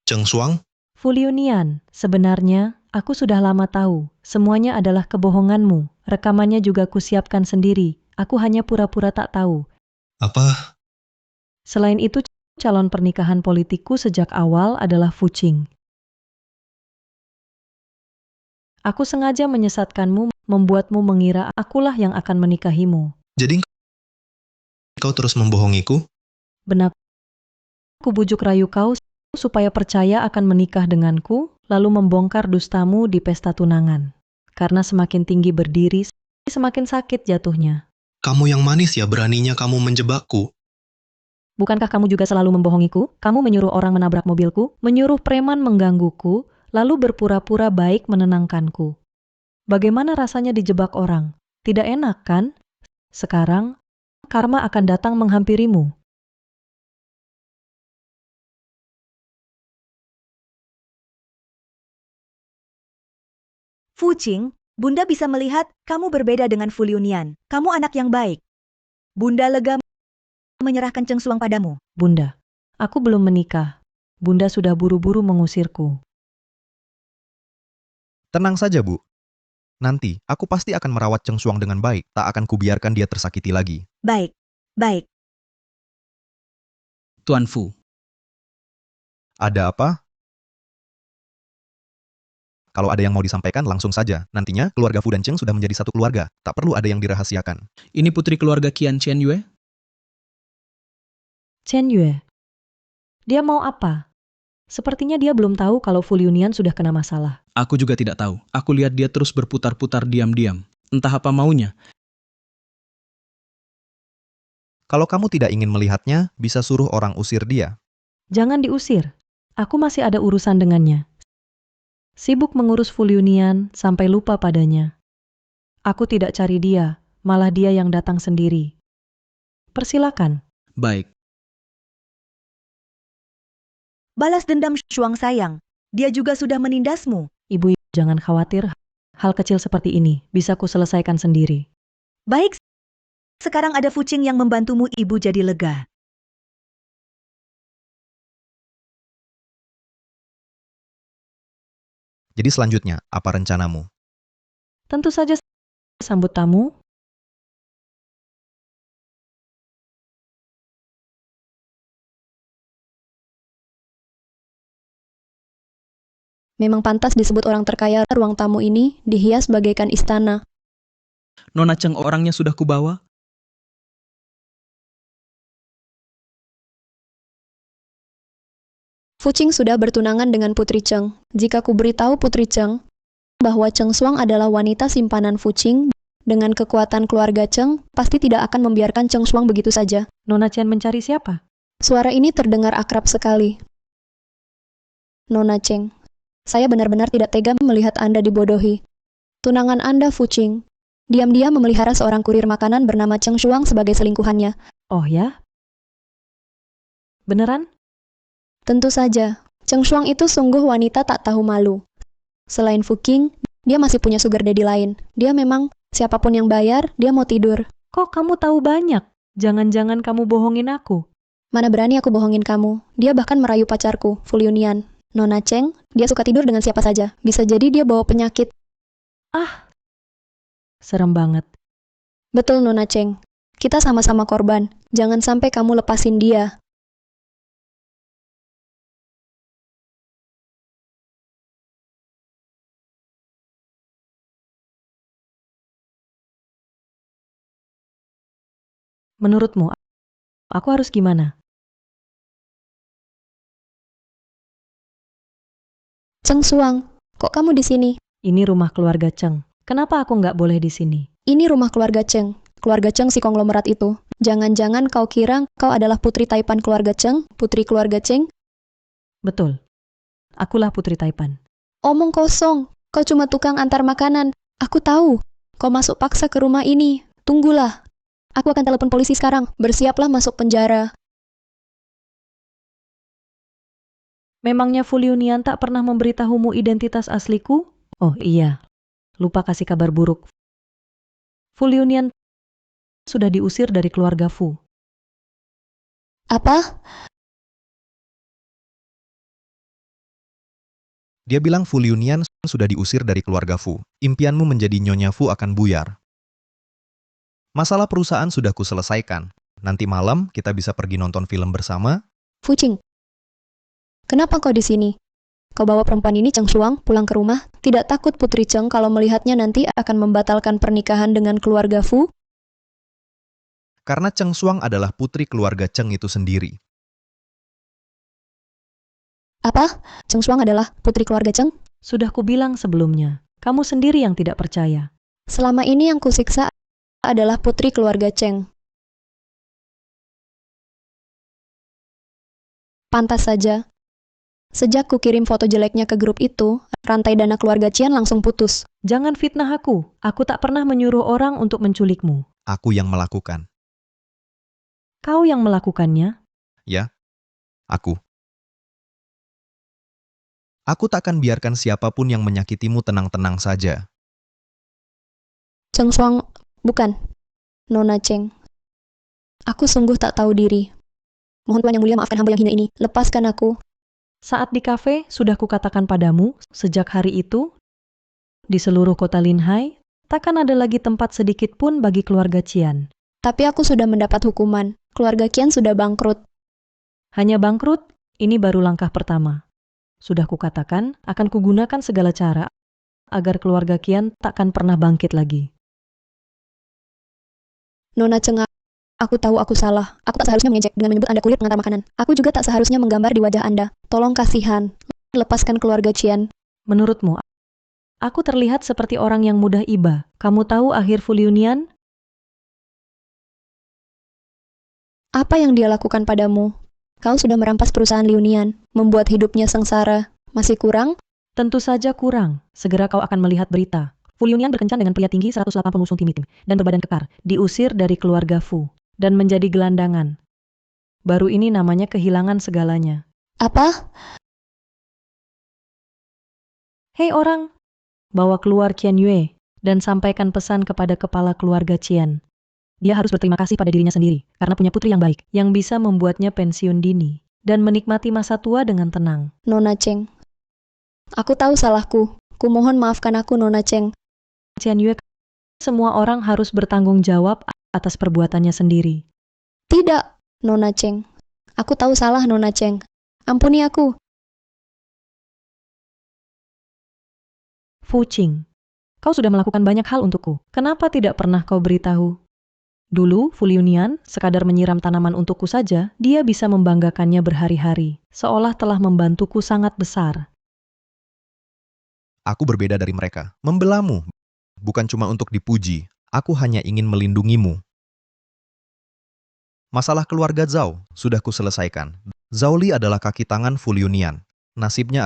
Cheng Shuang, Fu Liunian, sebenarnya aku sudah lama tahu. Semuanya adalah kebohonganmu. Rekamannya juga kusiapkan sendiri. Aku hanya pura-pura tak tahu. apa? Selain itu, calon pernikahan politikku sejak awal adalah Fu Qing. Aku sengaja menyesatkanmu, membuatmu mengira akulah yang akan menikahimu. Jadi kau terus membohongiku? Benar, aku bujuk rayu kau supaya percaya akan menikah denganku, lalu membongkar dustamu di pesta tunangan. Karena semakin tinggi berdiri, semakin sakit jatuhnya. Kamu yang manis ya, beraninya kamu menjebakku. Bukankah kamu juga selalu membohongiku? Kamu menyuruh orang menabrak mobilku, menyuruh preman menggangguku, lalu berpura-pura baik menenangkanku. Bagaimana rasanya dijebak orang? Tidak enak, kan? Sekarang, karma akan datang menghampirimu. Fu Qing, Bunda bisa melihat kamu berbeda dengan Fu Liunian. Kamu anak yang baik. Bunda lega menyerahkan Cheng Shuang padamu. Bunda, aku belum menikah. Bunda sudah buru-buru mengusirku. Tenang saja, Bu. Nanti, aku pasti akan merawat Cheng Shuang dengan baik. Tak akan kubiarkan dia tersakiti lagi. Baik. Tuan Fu. Ada apa? Kalau ada yang mau disampaikan, langsung saja. Nantinya, keluarga Fu dan Cheng sudah menjadi satu keluarga. Tak perlu ada yang dirahasiakan. Ini putri keluarga Qian Chen Yue? Chen Yue, dia mau apa? Sepertinya dia belum tahu kalau Fu Liunian sudah kena masalah. Aku juga tidak tahu. Aku lihat dia terus berputar-putar diam-diam. Entah apa maunya. Kalau kamu tidak ingin melihatnya, bisa suruh orang usir dia. Jangan diusir. Aku masih ada urusan dengannya. Sibuk mengurus Fu Liunian sampai lupa padanya. Aku tidak cari dia, malah dia yang datang sendiri. Persilakan. Baik. Balas dendam Shuang sayang. Dia juga sudah menindasmu. Ibu, jangan khawatir. Hal kecil seperti ini bisa ku selesaikan sendiri. Baik. Sekarang ada Fu Qing yang membantumu, ibu jadi lega. Jadi selanjutnya, apa rencanamu? Tentu saja sambut tamu. Memang pantas disebut orang terkaya. Ruang tamu ini dihias bagaikan istana. Nona Cheng orangnya sudah kubawa? Fu Qing sudah bertunangan dengan Putri Cheng. Jika ku beritahu Putri Cheng bahwa Cheng Shuang adalah wanita simpanan Fu Qing, dengan kekuatan keluarga Cheng, pasti tidak akan membiarkan Cheng Shuang begitu saja. Nona Chen mencari siapa? Suara ini terdengar akrab sekali. Nona Cheng, saya benar-benar tidak tega melihat Anda dibodohi. Tunangan Anda, Fu Qing, diam-diam memelihara seorang kurir makanan bernama Cheng Shuang sebagai selingkuhannya. Oh ya? Beneran? Tentu saja, Cheng Shuang itu sungguh wanita tak tahu malu. Selain Fu Qing, dia masih punya sugar daddy lain. Dia memang, siapapun yang bayar, dia mau tidur. Kok kamu tahu banyak? Jangan-jangan kamu bohongin aku? Mana berani aku bohongin kamu. Dia bahkan merayu pacarku, Fuliunian. Nona Cheng, dia suka tidur dengan siapa saja. Bisa jadi dia bawa penyakit. Ah, serem banget. Betul, Nona Cheng. Kita sama-sama korban. Jangan sampai kamu lepasin dia. Menurutmu, aku harus gimana? Cheng Suang, kok kamu di sini? Ini rumah keluarga Cheng. Kenapa aku nggak boleh di sini? Ini rumah keluarga Cheng. Keluarga Cheng si konglomerat itu. Jangan-jangan kau kira kau adalah putri Taipan keluarga Cheng? Putri keluarga Cheng? Betul. Akulah Putri Taipan. Omong kosong. Kau cuma tukang antar makanan. Aku tahu. Kau masuk paksa ke rumah ini. Tunggulah. Aku akan telepon polisi sekarang. Bersiaplah masuk penjara. Memangnya Fuliunian tak pernah memberitahumu identitas asliku? Oh iya, lupa kasih kabar buruk. Fuliunian sudah diusir dari keluarga Fu. Apa? Dia bilang Fuliunian sudah diusir dari keluarga Fu. Impianmu menjadi Nyonya Fu akan buyar. Masalah perusahaan sudah kuselesaikan. Nanti malam kita bisa pergi nonton film bersama. Fucing. Kenapa kau di sini? Kau bawa perempuan ini Cheng Suang pulang ke rumah? Tidak takut Putri Cheng kalau melihatnya nanti akan membatalkan pernikahan dengan keluarga Fu? Karena Cheng Suang adalah putri keluarga Cheng itu sendiri. Apa? Cheng Suang adalah putri keluarga Cheng? Sudah kubilang sebelumnya, kamu sendiri yang tidak percaya. Selama ini yang kusiksa adalah putri keluarga Cheng. Pantas saja. Sejak kukirim foto jeleknya ke grup itu, rantai dana keluarga Cian langsung putus. Jangan fitnah aku. Aku tak pernah menyuruh orang untuk menculikmu. Aku yang melakukan. Kau yang melakukannya? Ya, aku. Aku tak akan biarkan siapapun yang menyakitimu tenang-tenang saja. Cheng Suang, bukan. Nona Cheng. Aku sungguh tak tahu diri. Mohon Tuan Yang Mulia maafkan hamba yang hina ini. Lepaskan aku. Saat di kafe, sudah kukatakan padamu, sejak hari itu, di seluruh kota Linhai, takkan ada lagi tempat sedikit pun bagi keluarga Cian. Tapi aku sudah mendapat hukuman. Keluarga Kian sudah bangkrut. Hanya bangkrut, ini baru langkah pertama. Sudah kukatakan, akan kugunakan segala cara agar keluarga Kian takkan pernah bangkit lagi. Nona Cheng, aku tahu aku salah. Aku tak seharusnya mengejek dengan menyebut Anda kulit pengantar makanan. Aku juga tak seharusnya menggambar di wajah Anda. Tolong kasihan. Lepaskan keluarga Cian. Menurutmu, aku terlihat seperti orang yang mudah iba. Kamu tahu akhir Fuliunian? Apa yang dia lakukan padamu? Kau sudah merampas perusahaan Liunian, membuat hidupnya sengsara. Masih kurang? Tentu saja kurang. Segera kau akan melihat berita. Fuliunian berkencan dengan pria tinggi 108 pengusung tim dan berbadan kekar, diusir dari keluarga Fu, dan menjadi gelandangan. Baru ini namanya kehilangan segalanya. Apa? Hei orang, bawa keluar Qian Yue, dan sampaikan pesan kepada kepala keluarga Cian. Dia harus berterima kasih pada dirinya sendiri, karena punya putri yang baik, yang bisa membuatnya pensiun dini, dan menikmati masa tua dengan tenang. Nona Cheng. Aku tahu salahku. Kumohon maafkan aku, Nona Cheng. Qian Yue, semua orang harus bertanggung jawab atas perbuatannya sendiri. Tidak, Nona Cheng. Aku tahu salah, Nona Cheng. Ampuni aku. Fu Qing, kau sudah melakukan banyak hal untukku. Kenapa tidak pernah kau beritahu? Dulu, Fuliunian sekadar menyiram tanaman untukku saja, dia bisa membanggakannya berhari-hari, seolah telah membantuku sangat besar. Aku berbeda dari mereka. Membelamu. Bukan cuma untuk dipuji. Aku hanya ingin melindungimu. Masalah keluarga Zhao sudah kuselesaikan. Zhao Li adalah kaki tangan Fuliunian. Nasibnya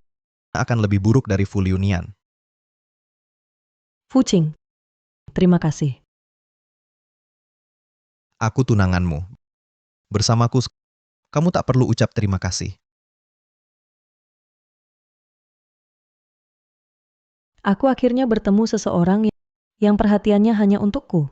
akan lebih buruk dari Fuliunian. Fu Qing, terima kasih. Aku tunanganmu. Bersamaku, kamu tak perlu ucap terima kasih. Aku akhirnya bertemu seseorang yang perhatiannya hanya untukku.